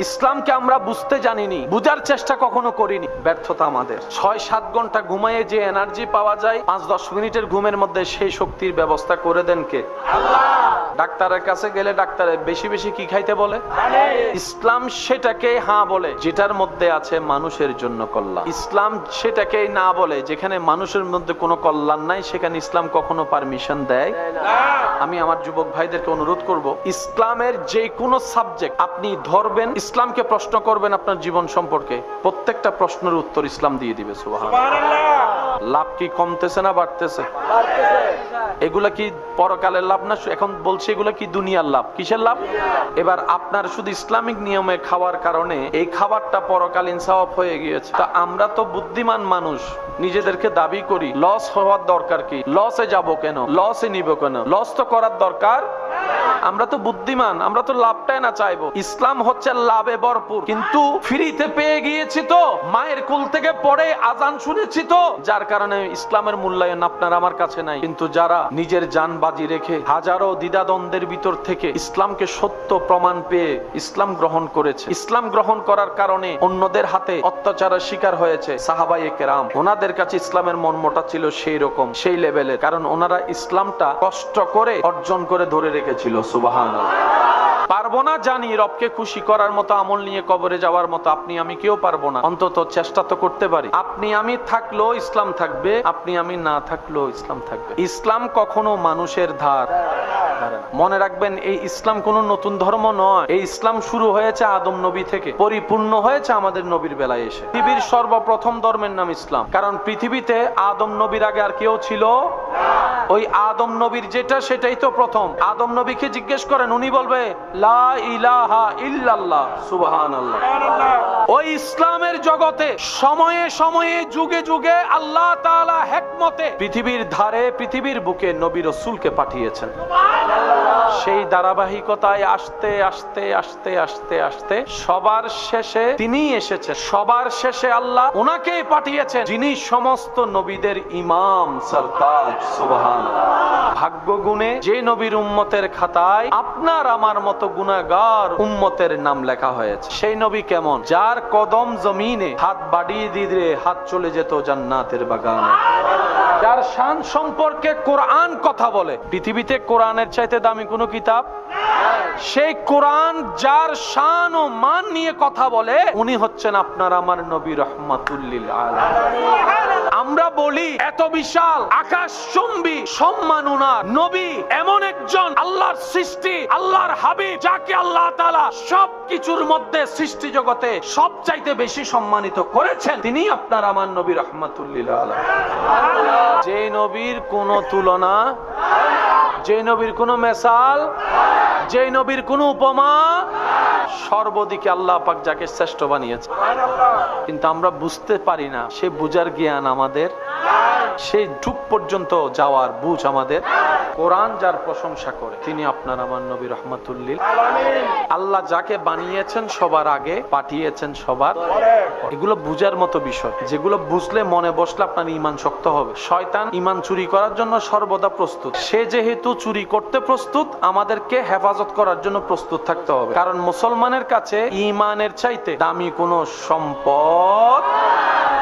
ইসলামকে আমরা বুঝতে জানিনি, বুঝার চেষ্টা কখনো করিনি, ব্যর্থতা আমাদের। 6-7 ঘন্টা ঘুমায়ে যে এনার্জি পাওয়া যায় 5-10 মিনিটের ঘুমের মধ্যে সেই শক্তির ব্যবস্থা করে দেন কে? আল্লাহ। ডাক্তারের কাছে গেলে ডাক্তারে বেশি বেশি কি খাইতে বলে? ইসলাম সেটাকে হ্যাঁ বলে যেটার মধ্যে আছে মানুষের জন্য কল্যাণ। ইসলাম সেটাকে না বলে যেখানে মানুষের মধ্যে কোনো কল্যাণ নাই, সেখানে ইসলাম কখনো পারমিশন দেয় না। আমি আমার যুবক ভাইদেরকে অনুরোধ করব, ইসলামের যে কোনো সাবজেক্ট আপনি ধরবেন, ইসলামকে প্রশ্ন করবেন আপনার জীবন সম্পর্কে, প্রত্যেকটা প্রশ্নের উত্তর ইসলাম দিয়ে দিবে। সুবহানাল্লাহ। লাভ কি কমতেছে না বাড়তেছে? এগুলা কি পরকালের লাভ না? এখন বলছি এগুলা কি দুনিয়ার লাভ? কিসের লাভ? এবার আপনার শুধু ইসলামিক নিয়মে খাওয়ার কারণে এই খাবারটা পরকালীন সওয়াব হয়ে গিয়েছে। তা আমরা তো বুদ্ধিমান মানুষ, নিজেদেরকে দাবি করি লস হওয়ার দরকার কি? লসে যাব কেন? লসে নিব কেন? লস তো করার দরকার। আমরা তো বুদ্ধিমান, আমরা তো লাভটাই না চাইবো। ইসলাম হচ্ছে লাভে ভরপুর, কিন্তু ফ্রিতে পেয়ে গিয়েছি তো, মায়ের কুল থেকে পড়ে আজান শুনেছি তো, যার কারণে ইসলামের মূল্যায়ন আপনার আমার কাছে নাই। কিন্তু যারা নিজের জান বাজি রেখে হাজারো দ্বিধাদ্বন্দ্বের ভিতর থেকে ইসলামকে সত্য প্রমাণ পেয়ে ইসলাম গ্রহণ করেছে, ইসলাম গ্রহণ করার কারণে অন্যদের হাতে অত্যাচারের শিকার হয়েছে সাহাবায়ে কেরাম, ওনাদের কাছে ইসলামের মর্মটা ছিল সেই রকম, সেই লেভেলের, কারণ ওনারা ইসলামটা কষ্ট করে অর্জন করে ধরে রেখেছিল। সুবহানাল্লাহ। পারবো না জানি, রবকে খুশি করার মতো আমল নিয়ে কবরে যাওয়ার মতো আপনি আমি কেউ পারবো না, অন্তত চেষ্টা তো করতে পারি। আপনি আমি থাকলেও ইসলাম থাকবে, আপনি আমি না থাকলেও ইসলাম থাকবে। ইসলাম কখনো মানুষের ধার। মনে রাখবেন, এই ইসলাম কোন নতুন ধর্ম নয়। এই ইসলাম শুরু হয়েছে আদম নবী থেকে, পরিপূর্ণ হয়েছে আমাদের নবীর বেলায় এসে। পৃথিবীর সর্বপ্রথম ধর্মের নাম ইসলাম, কারণ পৃথিবীতে আদম নবীর আগে আর কেউ ছিল না। ওই আদম নবীর যেটা সেটাই তো প্রথম। আদম নবীকে জিজ্ঞেস করেন, উনি বলবে লা ইলাহা ইল্লাল্লাহ। সুবহানাল্লাহ। ওই ইসলামের জগতে সময়ে সময়ে যুগে যুগে আল্লাহ তাআলা হিকমতে পৃথিবীর ধারে, পৃথিবীর বুকে নবী রাসূলকে পাঠিয়েছেন। সুবহানাল্লাহ। সেই ধারাবাহিকতায় আস্তে আস্তে আস্তে আস্তে আস্তে সবার শেষে তিনি এসেছেন। সবার শেষে আল্লাহ ওনাকেই পাঠিয়েছেন যিনি সমস্ত নবীদের ইমাম সরতাজ। সুবহানাল্লাহ। ভাগ্য গুণে যে নবীর উম্মতের খাতায় আপনার আমার মতো গুনাহগার উম্মতের নাম লেখা হয়েছে। সেই নবী কেমন? যার কদম জমিনে হাত বাড়িয়ে দিলে হাত চলে যেত জান্নাতের বাগানে। যার শান সম্পর্কে কোরআন কথা বলে। পৃথিবীতে কোরআনের চাইতে দামি কোনো কিতাব? সেই কোরআন যার শান ও মান নিয়ে কথা বলে উনি হচ্ছেন আপনার আমার নবী রাহমাতুল লিল আলামিন। আমরা বলি এত বিশাল আকাশচুম্বী সম্মান উনার। নবী এমন একজন আল্লাহর সৃষ্টি, আল্লাহর হাবিব, যাকে আল্লাহ তাআলা সবকিছুর মধ্যে সৃষ্টি জগতে সবচাইতে বেশি সম্মানিত করেছেন। তিনি আপনার আমার নবী রাহমাতুল লিল আলামিন। যে নবীর কোনো তুলনা, যে নবীর কোনো মেসাল, যে নবীর কোনো উপমা, সর্বদিকে আল্লাহ পাক যাকে শ্রেষ্ঠ বানিয়েছে। কিন্তু আমরা বুঝতে পারি না, সে বুঝার জ্ঞান আমাদের, সেই যুগ পর্যন্ত যাওয়ার বুঝ আমাদের। কোরআন যার প্রশংসা করে তিনি আপনার আমার নবী রাহমাতুল লিল আলামিন। আল্লাহ যাকে বানিয়েছেন সবার আগে, পাঠিয়েছেন সবার, এগুলো বুঝার মতো বিষয়, যেগুলো বুঝলে মনে বসলে আপনার ঈমান শক্ত হবে। শয়তান ঈমান চুরি করার জন্য সর্বদা প্রস্তুত। সে যেহেতু চুরি করতে প্রস্তুত, আমাদেরকে হেফাজত করার জন্য প্রস্তুত থাকতে হবে। কারণ মুসলমানের কাছে ঈমানের চাইতে দামি কোনো সম্পদ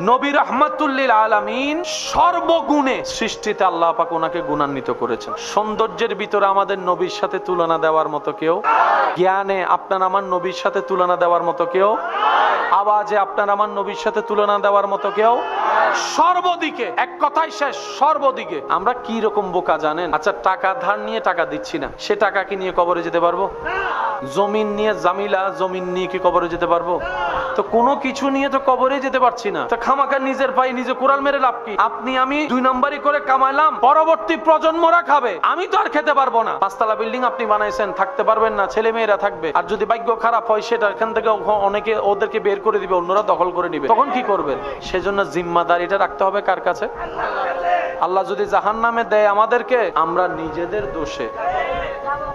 নবী রাহমাতুল লিল আলামিন। সর্বগুণে সৃষ্টিতে আল্লাহ পাক ওনাকে গুণান্বিত করেছেন। সৌন্দর্যের ভিতরে আমাদের নবীর সাথে তুলনা দেওয়ার মতো কেউ, জ্ঞানে আপনার আমার নবীর সাথে তুলনা দেওয়ার মতো কেউ, আওয়াজে আপনার আমার নবীর সাথে তুলনা দেওয়ার মতো কেউ, সর্বদিকে এক কথাই শেষ, সর্বদিকে। আমরা কি রকম বোকা জানেন? আচ্ছা, টাকা ধার নিয়ে টাকা দিচ্ছি না, সে টাকা কি নিয়ে কবরে যেতে পারবো? জমিন নিয়ে, জামিলা জমিন নিয়ে কি কবরে যেতে পারবো? তো কোনো কিছু নিয়ে তো কবরে যেতে পারছি না। তো খামাকা নিজের পায়ে নিজে কোরাল মেরে লাভ কি? আপনি আমি 2 নম্বরই করে কামাইলাম, পরবর্তী প্রজন্মরা খাবে, আমি তো আর খেতে পারবো না। 5 তলা বিল্ডিং আপনি বানাইছেন, থাকতে পারবেন না, ছেলে মেয়েরা থাকবে। আর যদি ভাগ্য খারাপ হয় সেটা এখান থেকে অনেকে ওদেরকে বের করে দিবে, অন্যরা দখল করে নিবে, তখন কি করবেন? সেজন্য জিম্মাদারিটা রাখতে হবে কার কাছে? আল্লাহ যদি জাহান্নামে দেয় আমাদেরকে, আমরা নিজেদের দোষে।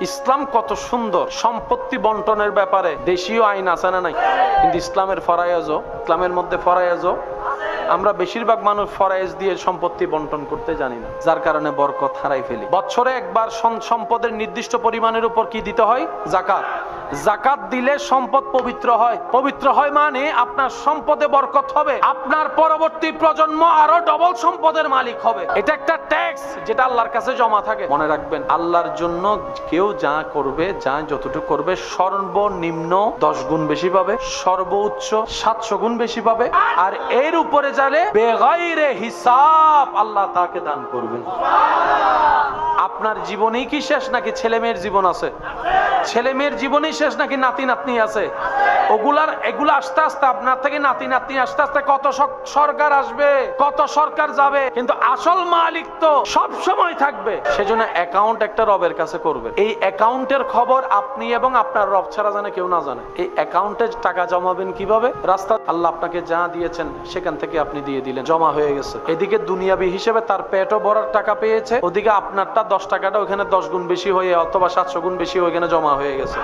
ইসলাম কত সুন্দর সম্পত্তি বন্টনের ব্যাপারে। দেশীয় আইন আছে না নাই? কিন্তু ইসলামের ফরায়েজও, ইসলামের মধ্যে ফরায়েজও, আমরা বেশিরভাগ মানুষ ফরায়েজ দিয়ে সম্পত্তি বন্টন করতে জানি না, যার কারণে বরকত হারাই ফেলি। বছরে একবার সম্পদের নির্দিষ্ট পরিমাণের উপর কি দিতে হয়? যাকাত। যাকাত দিলে সম্পদ পবিত্র হয়। পবিত্র হয় মানে আপনার সম্পদে বরকত হবে, আপনার পরবর্তী প্রজন্ম আরো ডবল সম্পদের মালিক হবে। এটা একটা ট্যাক্স যেটা আল্লাহর কাছে জমা থাকে। মনে রাখবেন, আল্লাহর জন্য কেউ যা করবে, যা যতটুকু করবে, সর্বনিম্ন 10 গুণ বেশি পাবে, সর্বোচ্চ 700 গুণ বেশি পাবে। আর এর উপরে যারে বেগাইরে হিসাব আল্লাহ তাকে দান করবেন। আপনার জীবনেই কি শেষ নাকি ছেলে মেয়ের জীবন আছে? ছেলে মেয়ের জীবনেই শেষ নাকি নাতি নাতনি আছে? এগুলা আস্তে আস্তে আপনার থেকে নাতি নাতনি আস্তে আস্তে কত সরকার আসবে, কত সরকার যাবে, কিন্তু আসল মালিক তো সব সময় থাকবে। সেজন্য অ্যাকাউন্ট একটা রবের কাছে করবে। এই অ্যাকাউন্টের খবর আপনি এবং আপনার রব ছাড়া জানে কেউ না জানে। এই অ্যাকাউন্টে টাকা জমাবেন কিভাবে? রাস্তা আল্লাহ আপনাকে যা দিয়েছেন সেখান থেকে আপনি দিয়ে দিলেন, জমা হয়ে গেছে। এদিকে দুনিয়াবি হিসেবে তার পেটও ভরার টাকা পেয়েছে, ওদিকে আপনারটা 10 টাকাটা ওখানে 10 গুণ বেশি হয়ে অথবা 700 গুণ বেশি ওখানে জমা হয়ে গেছে।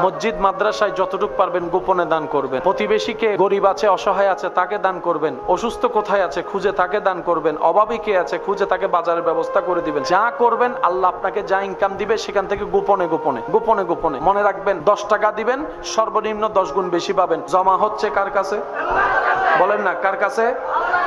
মসজিদ মাদ্রাসায় যতটুকু পারবেন গোপনে দান করবেন। প্রতিবেশীকে, গরিব আছে, অসহায় আছে, তাকে দান করবেন। অসুস্থ কোথায় আছে খুঁজে তাকে দান করবেন। অভাবী কে আছে খুঁজে তাকে বাজারের ব্যবস্থা করে দিবেন। যা করবেন আল্লাহ আপনাকে যা ইনকাম দিবে সেখান থেকে গোপনে গোপনে গোপনে গোপনে। মনে রাখবেন, 10 টাকা দিবেন, সর্বনিম্ন 10 গুণ বেশি পাবেন। জমা হচ্ছে কার কাছে? বলেন না, কার কাছে?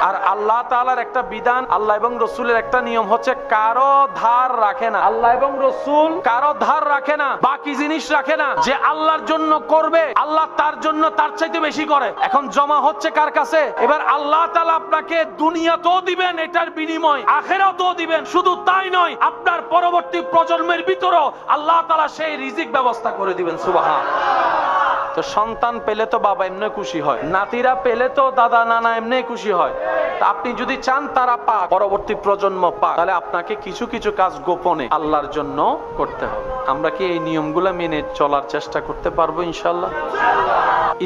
আর আল্লাহ তাআলার একটা বিধান, আল্লাহ এবং রসুলের একটা নিয়ম হচ্ছে কারো ধার রাখে না। আল্লাহ এবং রসুল কারো ধার রাখে না, বাকি জিনিস রাখে না। যে আল্লাহর জন্য করবে, আল্লাহ তার জন্য তার চাইতে বেশি করে। এখন জমা হচ্ছে কার কাছে? এবার আল্লাহ তাআলা আপনাকে দুনিয়াতেও দিবেন, এটার বিনিময় আখিরাতেও দিবেন। শুধু তাই নয়, আপনার পরবর্তী প্রজন্মের ভিতরেও আল্লাহ তাআলা সেই রিজিক ব্যবস্থা করে দিবেন। সুবহানাল্লাহ। তো সন্তান পেলে তো বাবা এমনি খুশি হয়, নাতিরা পেলে তো দাদা নানা এমনি খুশি হয়। আপনি যদি চান তারা পাক, পরবর্তী প্রজন্ম পাক, তাহলে আপনাকে কিছু কিছু কাজ গোপনে আল্লাহর জন্য করতে হবে। আমরা কি এই নিয়মগুলো মেনে চলার চেষ্টা করতে পারবো ইনশাআল্লাহ?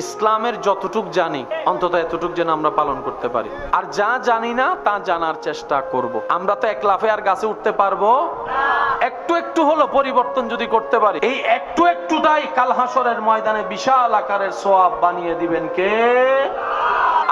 ইসলামের যতটুক জানি অন্তত এতটুক যেন আমরা পালন করতে পারি। আর যা জানি না তা জানার চেষ্টা করব। আমরা তো এক লাফে আর গাছে উঠতে পারবো, একটু একটু হলো পরিবর্তন যদি করতে পারি, এই একটু একটুটাই কাল হাসরের ময়দানে বিশাল আকারের সওয়াব বানিয়ে দিবেন কে?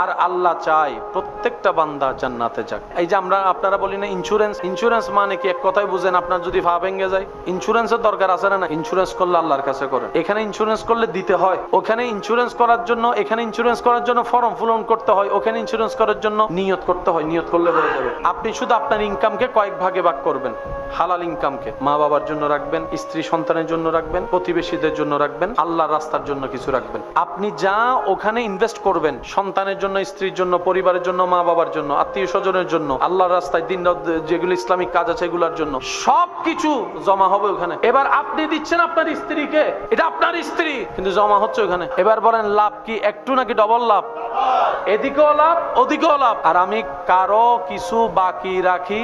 আর আল্লাহ চাই প্রত্যেকটা বান্দা জান্নাতে যাক। এই যে আপনারা বলি না ইন্স্যুরেন্স, ইন্স্যুরেন্স মানে কি? এক কথাই বুঝেন, আপনার যদি পা ভেঙে যায় ইন্স্যুরেন্সের দরকার আছে না? ইন্স্যুরেন্স করলে আল্লাহর কাছে করেন। এখানে ইন্স্যুরেন্স করলে দিতে হয়, ওখানে ইন্স্যুরেন্স করার জন্য, এখানে ইন্স্যুরেন্স করার জন্য ফর্ম পূরণ করতে হয়, ওখানে ইন্স্যুরেন্স করার জন্য নিয়ত করতে হয়। নিয়ত করলে হয়ে যাবে। আপনি শুধু আপনার ইনকামকে কয়েক ভাগে ভাগ করবেন। হালাল ইনকামকে মা বাবার জন্য রাখবেন, স্ত্রী সন্তানের জন্য রাখবেন, প্রতিবেশীদের জন্য রাখবেন, আল্লাহর রাস্তার জন্য কিছু রাখবেন। আপনি যা ওখানে ইনভেস্ট করবেন, সন্তানের জন্য, স্ত্রীর জন্য, পরিবারের জন্য, মা বাবার জন্য, আত্মীয় স্বজনের জন্য, আল্লাহর রাস্তায় দিন যেগুলো ইসলামিক কাজ আছে এগুলোর জন্য, সবকিছু জমা হবে ওখানে। এবার আপনি দিচ্ছেন আপনার স্ত্রীকে, এটা আপনার স্ত্রী, কিন্তু জমা হচ্ছে ওখানে। এবার বলেন লাভ কি একটু নাকি ডবল লাভ? এদিকেও লাভ, ওদিকেও লাভ। আর আমি কারো কিছু বাকি রাখি?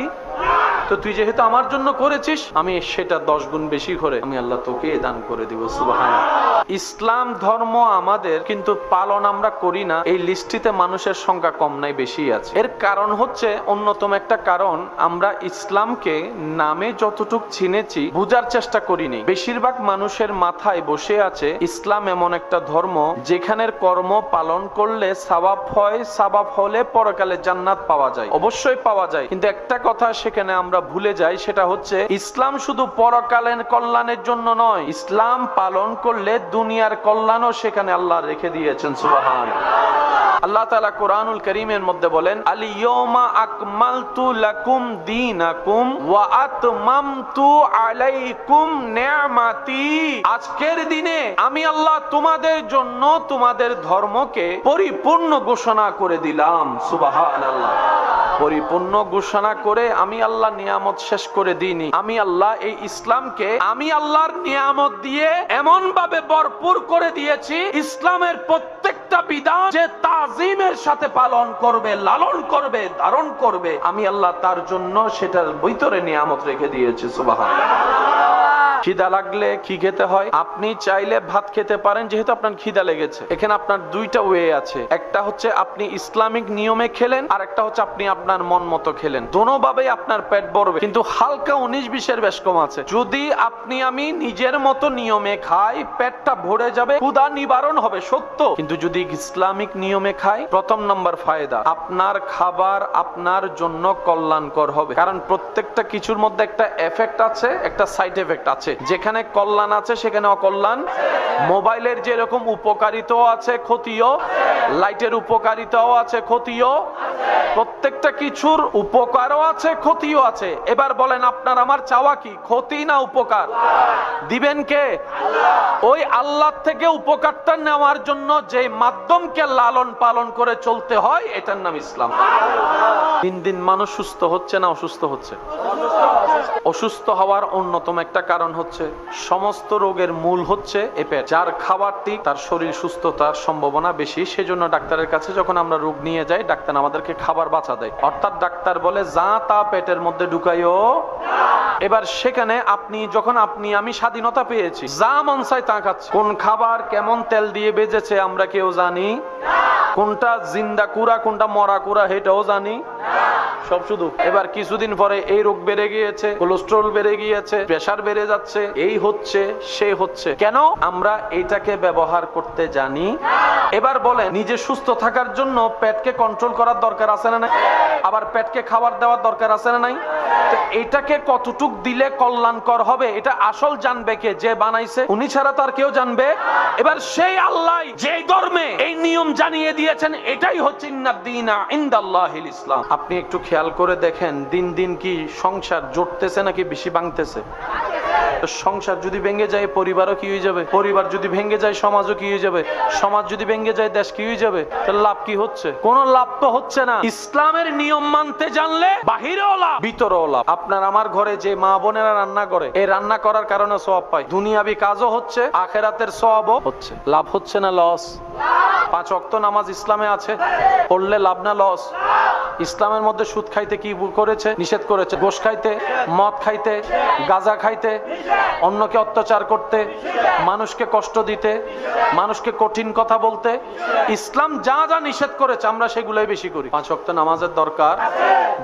তো তুই যেহেতু আমার জন্য করেছিস, আমি সেটা 10 গুণ বেশি করে আমি আল্লাহ তোকে দান করে দিব। সুবহানাল্লাহ। ইসলাম ধর্ম আমাদের, কিন্তু পালন আমরা করি না। এই লিস্টিতে মানুষের সংখ্যা কম নাই, বেশি আছে। এর কারণ হচ্ছে, অন্যতম একটা কারণ, আমরা ইসলামকে নামে যতটুক চিনেছি বুঝার চেষ্টা করিনি। বেশিরভাগ মানুষের মাথায় বসে আছে ইসলাম এমন একটা ধর্ম যেখানের কর্ম পালন করলে সওয়াব হয়, সওয়াব হলে পরকালে জান্নাত পাওয়া যায়। অবশ্যই পাওয়া যায়, কিন্তু একটা কথা সেখানে আমরা ভুলে যাই, সেটা হচ্ছে ইসলাম শুধু পরকালের কল্যাণের জন্য নয়, ইসলাম পালন করলে দুনিয়ার কল্যাণও সেখানে আল্লাহ রেখে দিয়েছেন। সুবহানাল্লাহ। আল্লাহ তাআলা কোরআনুল কারীমের মধ্যে বলেন, আল-ইয়াওমা আকমালতু লাকুম দীনাকুম ওয়া আতমামতু আলাইকুম নি'মাতি। আজকের দিনে আমি আল্লাহ তোমাদের জন্য তোমাদের ধর্মকে পরিপূর্ণ ঘোষণা করে দিলাম। সুবহানাল্লাহ। পরিপূর্ণ ঘোষণা করে আমি আল্লাহ নিয়ামত শেষ করে দিইনি। আমি আল্লাহ এই ইসলামকে আমি আল্লাহর নিয়ামত দিয়ে এমন ভাবে ভরপুর করে দিয়েছি, ইসলামের প্রত্যেকটা বিধান যে তাজিমের সাথে পালন করবে, লালন করবে, ধারণ করবে, আমি আল্লাহ তার জন্য সেটার ভিতরে নিয়ামত রেখে দিয়েছি। সুবহানাল্লাহ। খিদা লাগলে কি খেতে হয়? আপনি চাইলে ভাত খেতে পারেন, যেহেতু আপনার খিদা লেগেছে। এখানে আপনার দুইটা ওয়ে আছে, একটা হচ্ছে আপনি ইসলামিক নিয়মে খেলেন, আর একটা হচ্ছে আপনি আপনার মন মতো খেলেন। দোনোভাবেই আপনার পেট ভরবে, কিন্তু হালকা 19-20 বেশ কম আছে। যদি আপনি আমি নিজের মতো নিয়মে খাই, পেটটা ভরে যাবে, ক্ষুধা নিবারণ হবে সত্য, কিন্তু যদি ইসলামিক নিয়মে খাই, প্রথম নম্বর ফায়দা, আপনার খাবার আপনার জন্য কল্যাণকর হবে। কারণ প্রত্যেকটা কিছুর মধ্যে একটা এফেক্ট আছে, একটা সাইড এফেক্ট আছে। যেখানে কল্যাণ আছে সেখানে অকল্যাণ। মোবাইলের যেরকম উপকারিতাও আছে, ক্ষতিও। লাইটের উপকারিতাও আছে, ক্ষতিও। প্রত্যেকটা কিছুর উপকারও আছে, ক্ষতিও আছে। এবার বলেন আপনার আমার চাওয়া কি, ক্ষতি না উপকার? দিবেন কে? ওই আল্লাহ থেকে উপকারটা নেওয়ার জন্য যে মাধ্যমকে লালন পালন করে চলতে হয়, এটার নাম ইসলাম। দিন দিন মানুষ সুস্থ হচ্ছে না অসুস্থ হচ্ছে? অসুস্থ হওয়ার অন্যতম একটা কারণ হচ্ছে, সমস্ত রোগের মূল হচ্ছে এ পেট। যার খাবার ঠিক তার শরীর সুস্থতার সম্ভাবনা বেশি। সেজন্য ডাক্তারের কাছে যখন আমরা রোগ নিয়ে যাই, ডাক্তার আমাদেরকে খাবার বাঁচা দেয়। অর্থাৎ ডাক্তার বলে যা তা পেটের মধ্যে ঢুকাইও। এবার সেখানে যখন আপনি আমি স্বাধীনতা পেয়েছি, যা মন চায় তা খাচ্ছি। কোন খাবার কেমন তেল দিয়ে বেজেছে আমরা কেউ জানি? কোনটা জিন্দা কুড়া কোনটা মরা কুড়া সেটাও জানি? সব শুধু। এবার কিছুদিন পরে এই রোগ বেড়ে গিয়েছে, কোলেস্টেরল বেড়ে গিয়েছে, প্রেসার বেড়ে যাচ্ছে, এই হচ্ছে সে হচ্ছে। কেন? আমরা এটাকে ব্যবহার করতে জানি। এবার বলেন, নিজে সুস্থ থাকার জন্য পেটকে কন্ট্রোল করার দরকার আছে না নাই? আবার পেটকে খাবার দেওয়ার দরকার আছে না নাই? তো এটাকে কতটুক দিলে কল্যাণকর হবে, এটা আসল জানবে কে? যে বানাইছে, উনি ছাড়া তার কেউ জানবে? এবার সেই আল্লাহ যে ধর্মে এই নিয়ম জানিয়ে দিয়েছেন, এটাই হচ্ছে ইন্নাদ-দীনা ইনদাল্লাহিল ইসলাম। আপনি একটু খেয়াল করে দেখেন, দিন দিন কি সংসার জুটতেছে নাকি বেশি ভাঙতেছে? সংসার যদি ভেঙে যায়, পরিবারও কি হয়ে যাবে? পরিবার যদি ভেঙে যায়, সমাজও কি হয়ে যাবে? সমাজ যদি ভেঙে যায়, দেশ কি হয়ে যাবে? তাহলে লাভ কি হচ্ছে? কোনো লাভ তো হচ্ছে না। ইসলামের নিয়ম মানতে জানলে বাহিরেও লাভ, ভিতরেও লাভ। আপনার আমার ঘরে যে মা বোনেরা রান্না করে, এই রান্না করার কারণে সওয়াব পায়। দুনিয়াবি কাজও হচ্ছে, আখিরাতের সওয়াবও হচ্ছে। লাভ হচ্ছে না লস? 5 ওয়াক্ত নামাজ ইসলামে আছে, পড়লে লাভ না লস? ইসলামের মধ্যে সুদ খাইতে কি করেছে? নিষেধ করেছে। ঘুষ খাইতে, মদ খাইতে, গাঁজা খাইতে, অন্যকে অত্যাচার করতে, মানুষকে কষ্ট দিতে, মানুষকে কঠিন কথা বলতে, ইসলাম যা যা নিষেধ করেছে আমরা সেগুলোই বেশি করি। 5 ওয়াক্ত নামাজের দরকার,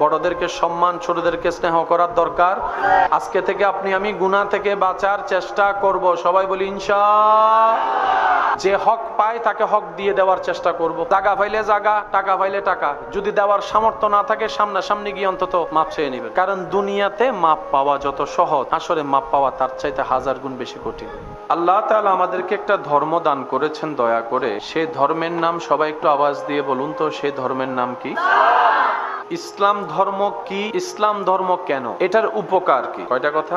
বড়দেরকে সম্মান, ছোটদেরকে স্নেহ করার দরকার। আজকে থেকে আপনি আমি গুনাহ থেকে বাঁচার চেষ্টা করব। সবাই বলি ইনশাআল্লাহ। যে হক পায় তাকে হক দিয়ে দেওয়ার চেষ্টা করব। জায়গা পাইলে জায়গা, টাকা পাইলে টাকা, যদি দেওয়ার সামর্থ্য না থাকে সামনাসামনি গিয়ে অন্তত মাপ চেয়ে নেবেন। কারণ দুনিয়াতে মাপ পাওয়া যত সহজ, আসলে মাপ পাওয়া তার চাইতে 1000 গুণ বেশি কঠিন। আল্লাহ তাআলা আমাদেরকে একটা ধর্ম দান করেছেন দয়া করে। সেই ধর্মের নাম সবাই একটু আওয়াজ দিয়ে বলুন তো, সেই ধর্মের নাম কি? ইসলাম ধর্ম কি? ইসলাম ধর্ম কেন? এটার উপকার কি? কয়টা কথা?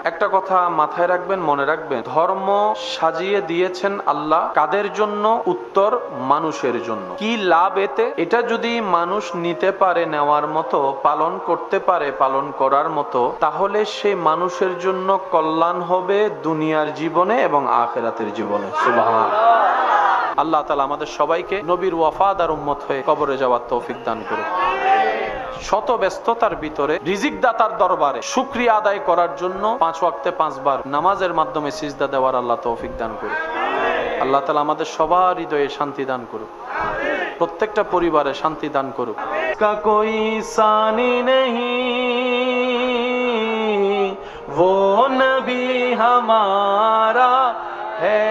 একটা কথা মাথায় রাখবেন, মনে রাখবেন, ধর্ম সাজিয়ে দিয়েছেন আল্লাহ কাদের জন্য? উত্তর, মানুষের জন্য। কি লাভ এতে? এটা যদি মানুষ নিতে পারে, নেওয়ার মতো, পালন করতে পারে, পালন করার মতো, তাহলে সে মানুষের জন্য কল্যাণ হবে দুনিয়ার জীবনে এবং আখিরাতের জীবনে। সুবহানাল্লাহ। আল্লাহ তাআলা আমাদের সবাইকে নবীর ওয়াফাদার উম্মত হয়ে কবরে যাওয়ার তৌফিক দান করুন। শত ব্যস্ততার ভিতরে রিজিক দাতার দরবারে শুকরিয়া আদায় করার জন্য 5 ওয়াক্তে 5 বার নামাজের মাধ্যমে সিজদা দেওয়ার আল্লাহ তৌফিক দান করুন। আল্লাহ তাআলা আমাদের সবার হৃদয়ে শান্তি দান করুন, প্রত্যেকটা পরিবারে শান্তি দান করুন। কা কোই সানি নেহি वो नबी हमारा है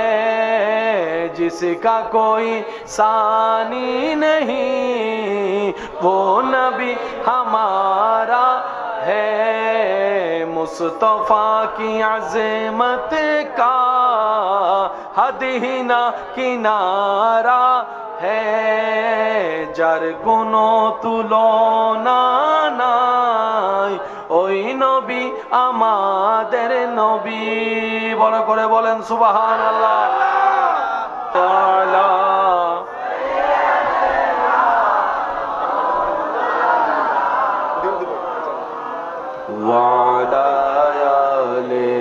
जिसका कोई सानी नहीं वो नबी हमारा है मुस्तफा की अज़मत का हद ही ना किनारा है যার কোনো তুলনা নাই ওই নবী আমাদের নবী। বড় করে বলেন সুবহানাল্লাহ। তাআলা ওয়া আলা আলি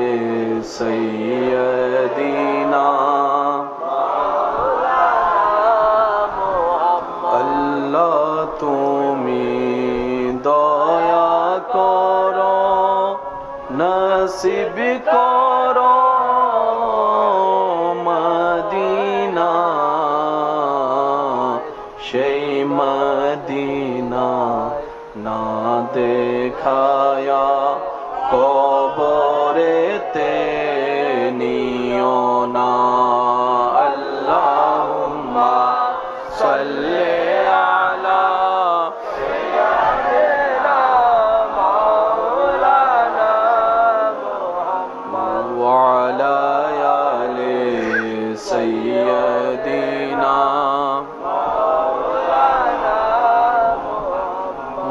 সাইয়্যিদিনা তুমি দয়া করো, নসিব করো মদিনা, সেই মদিনা না দেখায়া কবরেতে নিও না। আল্লাহুম্মা সাল্লি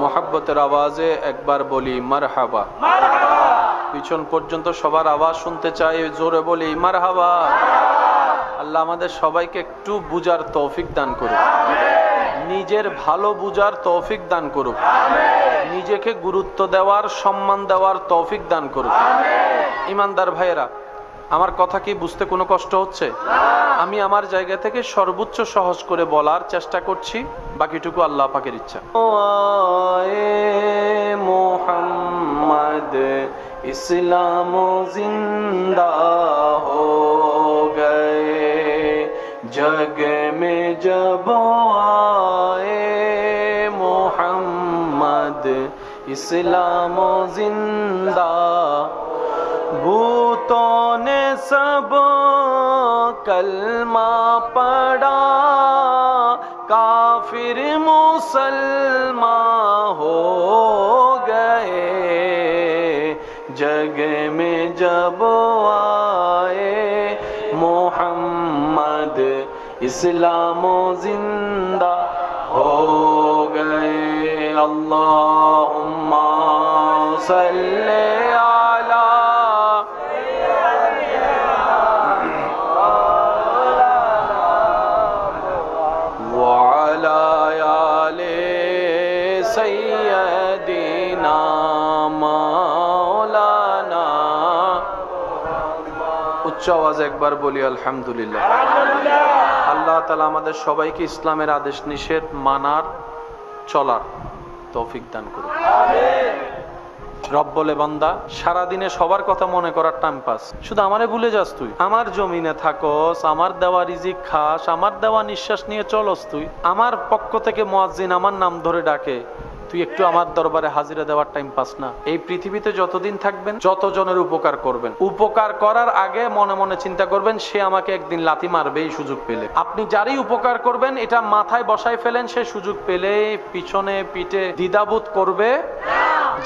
মোহাব্বতের আওয়াজে একবার বলি মারহাবা। পিছন পর্যন্ত সবার আওয়াজ শুনতে চাই, জোরে বলি মারহাবা। আল্লাহ আমাদের সবাইকে একটু বুঝার তৌফিক দান করুক, নিজের ভালো বুঝার তৌফিক দান করুক, নিজেকে গুরুত্ব দেওয়ার, সম্মান দেওয়ার তৌফিক দান করুক। ইমানদার ভাইয়েরা, আমার কথা কি বুঝতে কোনো কষ্ট হচ্ছে? আমি আমার জায়গা থেকে সর্বোচ্চ সহজ করে বলার চেষ্টা করছি, বাকিটুকু আল্লাহ পাকের ইচ্ছা। মোহাম্মদ ইসলাম জিন্দা হো গয়ে জগ মে জব আয়ে মোহাম্মদ ইসলাম জিন্দা भूतों ने सब कलमा पढ़ा काफिर मुसलमान हो गए जग में जब आए मोहम्मद इस्लाम जिंदा हो गए। अल्लाहुम्मा सल्ले উচ্চ আওয়াজে একবার বলি আলহামদুলিল্লাহ। আল্লাহ তাআলা আমাদের সবাইকে ইসলামের আদেশ নিষেধ মানার, চলার তৌফিক দান করুন। রব বলে, বান্দা সারাদিনে সবার কথা মনে করার টাইম পাস, শুধু আমারে ভুলে যাস তুই। আমার জমিনে থাকস, আমার দেওয়া রিজিক খাস, আমার দেওয়া নিঃশ্বাস নিয়ে চলস তুই। আমার পক্ষ থেকে মুয়াজ্জিন আমার নাম ধরে ডাকে, তুই একটু আমার দরবারে হাজিরা দেওয়ার টাইম পাস না। এই পৃথিবীতে যতদিন থাকবেন যতজনের উপকার করবেন, উপকার করার আগে মনে মনে চিন্তা করবেন সে আমাকে একদিন লাথি মারবে এই সুযোগ পেলে। আপনি যারই উপকার করবেন এটা মাথায় বসায় ফেলেন, সে সুযোগ পেলে পিছনে পিঠে দ্বিধাবোধ করবে।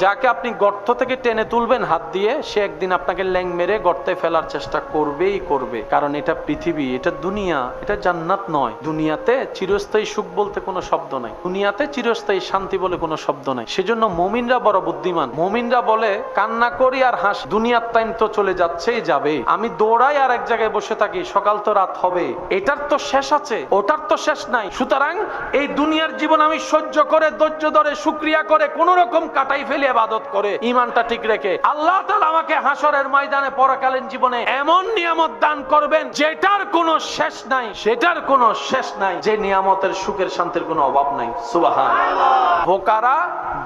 যাকে আপনি গর্ত থেকে টেনে তুলবেন হাত দিয়ে, সে একদিন আপনাকে ল্যাং মেরে গর্তে ফেলার চেষ্টা করবেই করবে। কারণ এটা পৃথিবী, এটা দুনিয়া, এটা জান্নাত নয়। দুনিয়াতে চিরস্থায়ী সুখ বলতে কোনো শব্দ নাই, দুনিয়াতে চিরস্থায়ী শান্তি বলে কোনো শব্দ নাই। সেজন্য মুমিনরা বড় বুদ্ধিমান। মুমিনরা বলে, কান্না করি আর হাস, দুনিয়ার টাইম তো চলে যাচ্ছেই যাবে, আমি দৌড়াই আর এক জায়গায় বসে থাকি, সকাল তো রাত হবে, এটার তো শেষ আছে, ওটার তো শেষ নাই। সুতরাং এই দুনিয়ার জীবন আমি সহ্য করে, ধৈর্য ধরে, শুকরিয়া করে, কোন রকম কাটাই ফেলে ইবাদত করে, ঈমানটা ঠিক রেখে আল্লাহ তাআলা আমাকে হাসরের ময়দানে পরকালীন জীবনে এমন নিয়ামত দান করবেন যেটার কোনো শেষ নাই, সেটার কোনো শেষ নাই, যে নিয়ামতের সুখের শান্তির কোনো অভাব নাই। সুবহানাল্লাহ। বোকারা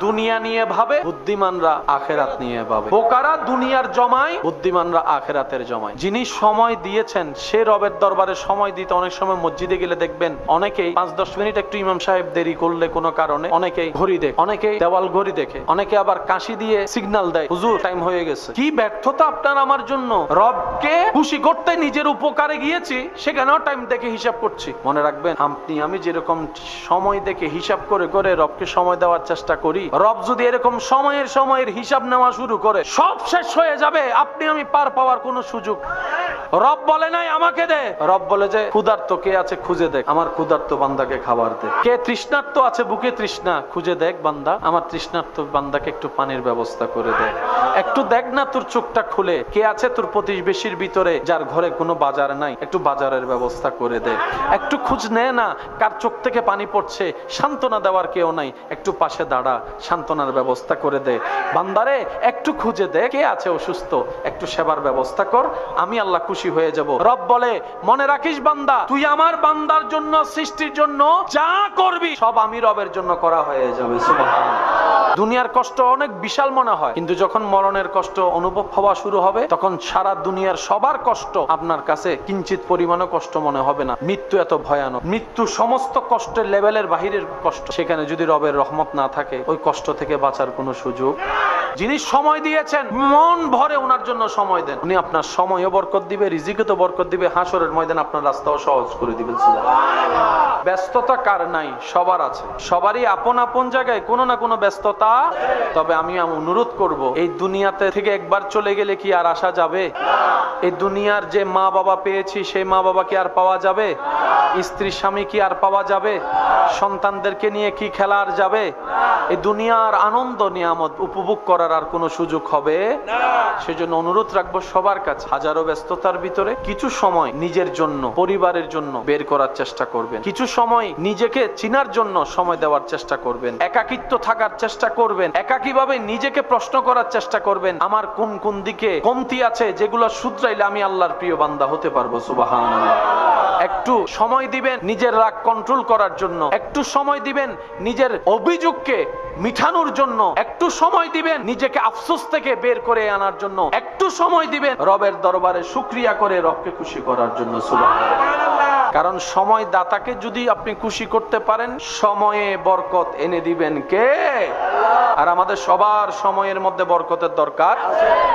দুনিয়া নিয়ে ভাবে, বুদ্ধিমানরা আখিরাত নিয়ে ভাবে। বোকারা দুনিয়ার জমায়, বুদ্ধিমানরা আখিরাতের জমায়। যিনি সময় দিয়েছেন সে রবের দরবারে সময় দিতে অনেক সময় মসজিদে গেলে দেখবেন অনেকেই 5-10 মিনিট একটু ইমাম সাহেব দেরি করলে কোনো কারণে অনেকেই ঘড়ি দেখে, অনেকেই দেওয়াল ঘড়ি দেখে, অনেকে আবার কাশি দিয়ে সিগন্যাল দেয়, হুজুর টাইম হয়ে গেছে। কি ব্যর্থতা আপনার আমার জন্য। রবকে খুশি করতে নিজের উপকারে গিয়েছি, সেখানেও টাইম দেখে হিসাব করছি। মনে রাখবেন, আপনি আমি যেরকম সময় দেখে হিসাব করে করে রবকে সময় দেওয়ার চেষ্টা করি, রব যদি এরকম সময়ের হিসাব নেওয়া শুরু করে, সব শেষ হয়ে যাবে, আপনি আমি পার পাওয়ার কোনো সুযোগ। রব বলে নাই আমাকে দে, রব বলে যে ক্ষুধার্ত কে আছে খুঁজে দেখ, আমার ক্ষুধার্ত বান্দাকে খাবার দে। কে তৃষ্ণার্ত আছে, বুকে তৃষ্ণা, খুঁজে দেখ বান্দা, আমার তৃষ্ণার্ত বান্দাকে একটু পানির ব্যবস্থা করে দে। একটু দেখ না তোর চোখটা খুলে, কে আছে তোর প্রতিবেশীর ভিতরে যার ঘরে কোনো বাজার নাই, একটু বাজারের ব্যবস্থা করে দে। একটু খোঁজ নে না কার চোখ থেকে পানি পড়ছে, সান্ত্বনা দেওয়ার কেউ নাই, একটু পাশে দাঁড়া, সান্ত্বনার ব্যবস্থা করে দে। বান্দারে একটু খুঁজে দে কে আছে অসুস্থ, একটু সেবার ব্যবস্থা কর, আমি আল্লাহ খুশি হয়ে যাব। রব বলে, মনে রাখিস বান্দা, তুই আমার বান্দার জন্য, সৃষ্টির জন্য যা করবি সব আমি রবের জন্য করা হয়ে যাবে। সুবহানাল্লাহ। দুনিয়ার কষ্ট অনেক বিশাল মনে হয়, কিন্তু যখন মরণের কষ্ট অনুভব হওয়া শুরু হবে, তখন সারা দুনিয়ার সবার কষ্ট আপনার কাছে কিঞ্চিত পরিমাণও কষ্ট মনে হবে না। মৃত্যু এত ভয়ানক, মৃত্যু সমস্ত কষ্টের লেভেলের বাহিরের কষ্ট। সেখানে যদি রবের রহমত না থাকে, ওই কষ্ট থেকে বাঁচার কোনো সুযোগ। যিনি সময় দিয়েছেন, মন ভরে ওনার জন্য সময় দেন, উনি আপনার সময়ও বরকত দিবে, রিজিকে তো বরকত দিবে, হাসরের ময়দানে আপনার রাস্তাও সহজ করে দিবেন। সুবহানাল্লাহ। ব্যস্ততা কার নাই? সবার আছে, সবারই আপন আপন জায়গায় কোনো না কোনো ব্যস্ততা। তবে আমি অনুরোধ করব, এই দুনিয়াতে থেকে একবার চলে গেলে কি আর আসা যাবে? এই দুনিয়ার যে মা বাবা পেয়েছি, সেই মা বাবা কি আর পাওয়া যাবে? স্ত্রী স্বামী কি আর পাওয়া যাবে? সন্তানদেরকে নিয়ে কি খেলা আর যাবে? এই দুনিয়ার আনন্দ নিয়ামত উপভোগ করার আর কোনো সুযোগ হবে না। সেজন্য অনুরোধ রাখবো সবার কাছে, হাজারো ব্যস্ততার ভিতরে কিছু সময় নিজের জন্য, পরিবারের জন্য বের করার চেষ্টা করবেন। কিছু সময় নিজেকে চিনার জন্য সময় দেওয়ার চেষ্টা করবেন। একাকিত্ব থাকার চেষ্টা করবেন। একাকীভাবে নিজেকে প্রশ্ন করার চেষ্টা করবেন, আমার কোন কোন দিকে কমতি আছে যেগুলো শুধরাইলে আমি আল্লাহর প্রিয় বান্দা হতে পারবো। সুবহানাল্লাহ। একটু সময় দিবেন নিজের রাগ কন্ট্রোল করার জন্য, একটু সময় দিবেন নিজের অভিযোগকে মিঠানোর জন্য, একটু সময় দিবেন নিজেকে আফসোস থেকে বের করে আনার জন্য, একটু সময় দিবেন রবের দরবারে শুকরিয়া করে রবকে খুশি করার জন্য। সুবহানাল্লাহ। কারণ সময় দাতাকে যদি আপনি খুশি করতে পারেন, সময়ে বরকত এনে দিবেন কে? আর আমাদের সবার সময়ের মধ্যে বরকতের দরকার।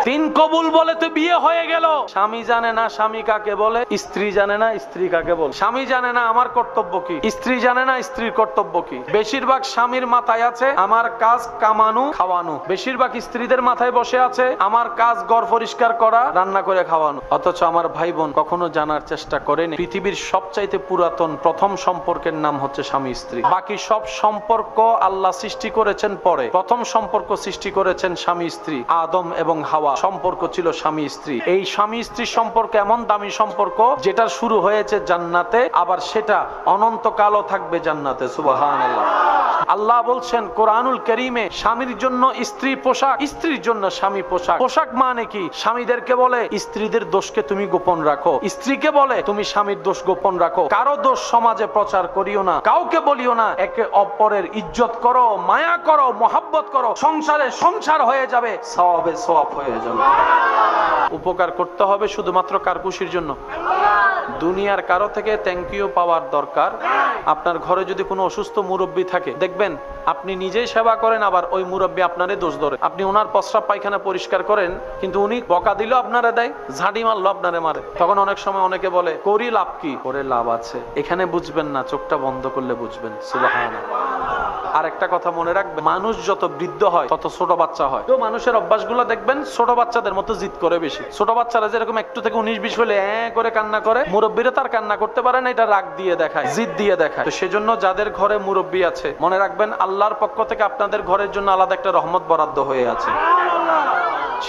3 কবুল বলে তো বিয়ে হয়ে গেল, স্বামী জানে না স্বামী কাকে বলে, স্ত্রী জানে না স্ত্রী কাকে বলে, স্বামী জানে না আমার কর্তব্য কি, স্ত্রী জানে না স্ত্রীর কর্তব্য কি। বেশিরভাগ স্বামীর মাথায় আছে আমার কাজ কামানো খাওয়ানো, বেশিরভাগ স্ত্রীদের মাথায় বসে আছে আমার কাজ ঘর পরিষ্কার করা, রান্না করে খাওয়ানো। অথচ আমার ভাই বোন কখনো জানার চেষ্টা করেনি পৃথিবীর সবচাইতে পুরাতন প্রথম সম্পর্কের নাম হচ্ছে স্বামী স্ত্রী। বাকি সব সম্পর্ক আল্লাহ সৃষ্টি করেছেন পরে, প্রথম সম্পর্ক সৃষ্টি করেছেন স্বামী স্ত্রী। আদম এবং হাওয়া সম্পর্ক ছিল স্বামী স্ত্রী। এই স্বামী স্ত্রীর সম্পর্ক এমন দামি সম্পর্ক, যেটার শুরু হয়েছে জান্নাতে, আবার সেটা অনন্তকালও থাকবে জান্নাতে। সুবহানাল্লাহ। আল্লাহ বলছেন কোরআনুল কারীমে, স্বামীর জন্য স্ত্রী পোশাক, স্ত্রীর জন্য স্বামী পোশাক। পোশাক মানে কি? স্বামীদেরকে বলে স্ত্রীদের দোষকে তুমি গোপন রাখো, স্ত্রীকে বলে তুমি স্বামীর দোষ গোপন রাখো। কারো দোষ সমাজে প্রচার করিও না, কাউকে বলিও না। একে অপরের ইজ্জত করো, মায়া করো, মহব্বত করো, সংসারে সংসার হয়ে যাবে, সওয়াবে সওয়াব হয়ে যাবে। উপকার করতে হবে শুধুমাত্র কার খুশির জন্য? দুনিয়ার কারো থেকে থ্যাংক ইউ পাওয়ার দরকার। আপনার ঘরে যদি কোনো অসুস্থ মুরব্বী থাকে, দেখবেন আপনি নিজেই সেবা করেন, আবার ওই মুরব্বী আপনারে দোষ ধরে। আপনি ওনার প্রস্রাব পায়খানা পরিষ্কার করেন, কিন্তু উনি বকা দিল আপনারে দেয়, ঝাঁটি মারলো আপনারে মারে। তখন অনেক সময় অনেকে বলে করি লাভ কি? করে লাভ আছে। এখানে বুঝবেন না, চোখটা বন্ধ করলে বুঝবেন। সুবহানাল্লাহ। আর একটা কথা মনে রাখবেন, মানুষ যত বৃদ্ধ হয় তত ছোট বাচ্চা হয়। তো মানুষের অভ্যাসগুলো দেখবেন ছোট বাচ্চাদের মতো জিদ করে বেশি। ছোট বাচ্চারা যেরকম একটু থেকে 19-20 হলে করে কান্না করে, মুরব্বীরা তার কান্না করতে পারে না, এটা রাগ দিয়ে দেখায়, জিদ দিয়ে দেখায়। তো সেজন্য যাদের ঘরে মুরব্বী আছে, মনে রাখবেন আল্লাহর পক্ষ থেকে আপনাদের ঘরের জন্য আলাদা একটা রহমত বরাদ্দ হয়ে আছে।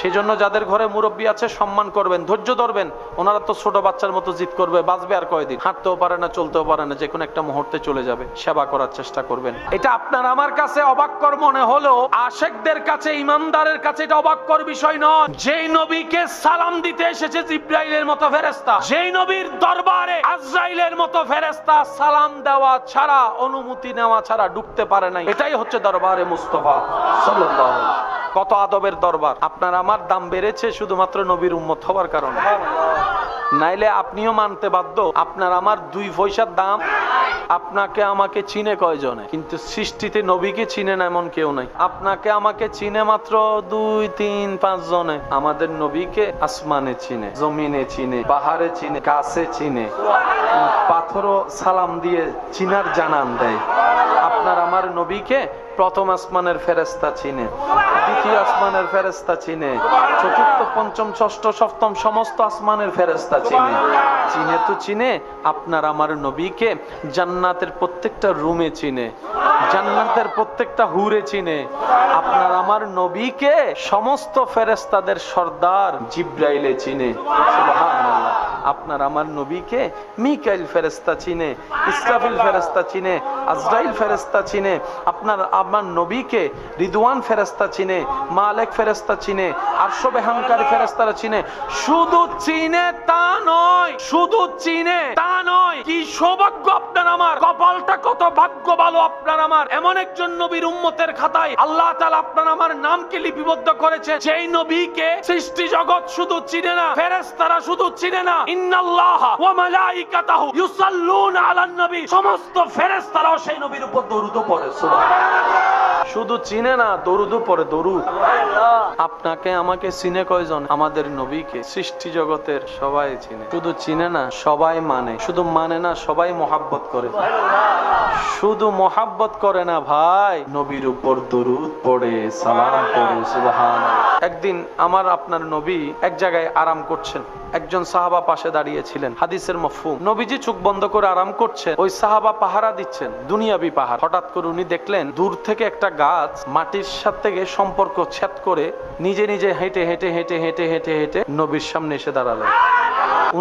সেজন্য যাদের ঘরে মুরব্বী আছে সম্মান করবেন, ধৈর্য ধরবেন। ওনারা তো ছোট বাচ্চার মতো জিদ করবে, বাঁচবে আর কয়দিন, হাঁটতেও পারে না, চলতেও পারে না, যে কোনো একটা মুহূর্তে চলে যাবে। সেবা করার চেষ্টা করবেন। এটা আপনার আমার কাছে অবাক্কর মনে হলেও আশেকদের কাছে, ইমানদারের কাছে এটা অবাক্কর বিষয় নয়। যেই নবীকে সালাম দিতে এসেছে জিবরাইলের মতো ফেরেশতা, যেই নবীর দরবারে আজরাইলের মতো ফেরেশতা সালাম দেওয়া ছাড়া, অনুমতি নেওয়া ছাড়া ঢুকতে পারে নাই, এটাই হচ্ছে দরবারে মুস্তাফা সাল্লাল্লাহু আলাইহি ওয়াসাল্লাম। কত আদবের দরবার। আপনার আমার দাম বেড়েছে শুধুমাত্র নবীর উম্মত হওয়ার কারণে। নাইলে আপনিও মানতে বাধ্য, আপনার আমার 2 পয়সার দাম। আপনাকে আমাকে চিনে কয়জনে? কিন্তু সৃষ্টিতে নবীকে চিনে না এমন কেউ নাই। আপনাকে আমাকে চিনে মাত্র 2, 3, 5 জনে। আমাদের নবীকে আসমানে চিনে, জমিনে চিনে, পাহাড়ে চিনে, গাছে চিনে, পাথরও সালাম দিয়ে চিনার জানান দেয়। আপনার আমার নবীকে প্রথম আসমানের ফেরেশতা চিনে, দ্বিতীয় আসমানের ফেরেশতা চিনে, চতুর্থ, পঞ্চম, ষষ্ঠ, সপ্তম সমস্ত আসমানের ফেরেশতা চিনে। চিনে তো চিনে, আপনার আমার নবীকে জান্নাতের প্রত্যেকটা রুমে চিনে, জান্নাতের প্রত্যেকটা হুরে চিনে। আপনার আমার নবীকে সমস্ত ফেরেশতাদের সর্দার জিবরাইলে চিনে। সুবহানাল্লাহ। আপনার আমার নবীকে মিকাইল ফেরেশতা চিনে, ইসরাফিল ফেরেশতা চিনে, আজরাইল ফেরেশতা চিনে। আপনার আমার নবীকে রিদওয়ান ফেরেশতা চিনে, মালেক ফেরেশতা চিনে, আরশ বেহানকারী ফেরেশতারা চিনে। শুধু চিনে তা নয়, শুধু চিনে তা নয়, কি সৌভাগ্য আপনার আমার, কপালটা কত ভাগ্য ভালো আপনার আমার। এমন একজন নবীর উম্মতের খাতায় আল্লাহ তাআলা আপনার আমার নামকে লিপিবদ্ধ করেছে, যেই নবীকে সৃষ্টি জগৎ শুধু চিনে না, ফেরেশতারা শুধু চিনে না, ইন্নাল্লাহা ওয়া মালাইকাতাহু ইউসাল্লুনা আলান নবী, সমস্ত ফেরেশতারাও সেই নবীর উপর দরুদ পড়ে। সুবহানাল্লাহ। শুধু চিনে না, দরুদও পড়ে। দরুদ। আপনাকে আমাকে চিনে কয়জন? আমাদের নবীকে সৃষ্টি জগতের সবাই চিনে। শুধু চিনে না, সবাই মানে। শুধু মানে না, সবাই মহাব্বত করে। শুধু মহাব্বত করে না ভাই, নবীর উপর দরুদ পড়ে, সালাম পড়ে। সুবহানাল্লাহ। একদিন আমার আপনার নবী এক জায়গায় আরাম করছেন, একজন সাহাবা পাশে দাঁড়িয়ে ছিলেন। হাদিসের মফহুম, নবীজি চোখ বন্ধ করে আরাম করছেন, ওই সাহাবা পাহারা দিচ্ছেন, দুনিয়াবি পাহারা। হঠাৎ করে উনি দেখলেন দূর থেকে একটা গাছ মাটির সাথে সম্পর্ক ছেদ করে নিজে নিজে হেঁটে হেঁটে হেঁটে হেঁটে হেঁটে হেঁটে নবীর সামনে এসে দাঁড়ালেন।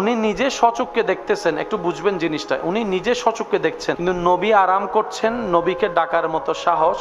উনি নিজে সচক্ষে দেখতেছেন, একটু বুঝবেন জিনিসটা, উনি নিজে সচক্ষে দেখছেন, কিন্তু নবী আরাম করছেন, নবীকে ডাকার মতো সাহস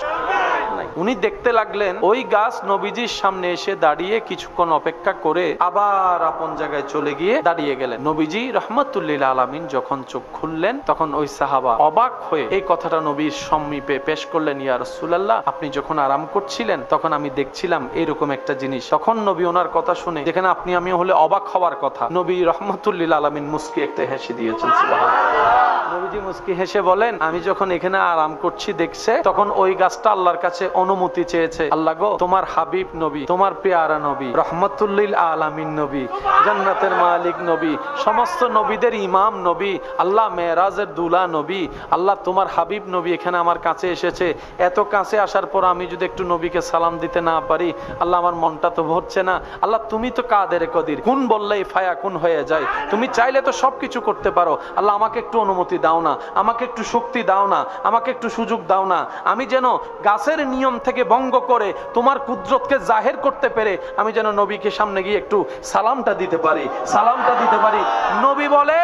নাই। উনি দেখতে লাগলেন ওই গাছ নবীজির সামনে এসে দাঁড়িয়ে কিছুক্ষণ অপেক্ষা করে আবার আপন জায়গায় চলে গিয়ে দাঁড়িয়ে গেলেন। নবীজি রহমাতুল্লিল আলামিন যখন চোখ খুললেন, তখন ওই সাহাবা অবাক হয়ে এই কথাটা নবীর সমীপে পেশ করলেন, ইয়া রাসূলুল্লাহ, আপনি যখন আরাম করছিলেন তখন আমি দেখছিলাম এরকম একটা জিনিস। তখন নবী ওনার কথা শুনে, যেখানে আপনি আমি হলে অবাক হওয়ার কথা, নবী রহমাতুল্লিল আলামিন মুস্কি একটা হেসে দিয়েছেন। সুবহানাল্লাহ। নবীজি মুস্কি হেসে বলেন, আমি যখন এখানে আরাম করছি দেখছে, তখন ওই গাছটা আল্লাহর কাছে অনুমতি চেয়েছে, আল্লাহ গো, তোমার হাবিব নবী, তোমার পেয়ারা নবী, রহমাতুল্লিল আলামিন নবী, জান্নাতের মালিক নবী, সমস্ত নবীদের ইমাম নবী, আল্লাহ মেরাজের দুলা নবী, আল্লাহ তোমার হাবিব নবী এখানে আমার কাছে এসেছে। এত কাছে আসার পর আমি যদি একটু নবীকে সালাম দিতে না পারি, আল্লাহ আমার মনটা তো ভরছে না। আল্লাহ তুমি তো কাদের কদির, কোন বললেই ফায়া কোন হয়ে যায়, তুমি চাইলে তো সবকিছু করতে পারো। আল্লাহ আমাকে একটু অনুমতি দাও না, আমাকে একটু শক্তি দাও না, আমাকে একটু সুযোগ দাও না, আমি যেন গাছের নিয়ম থেকে ভঙ্গ করে তোমার কুদরতকে জাহের করতে পেরে আমি যেন নবীকে সামনে গিয়ে একটু সালামটা দিতে পারি, সালামটা দিতে পারি। নবী বলে,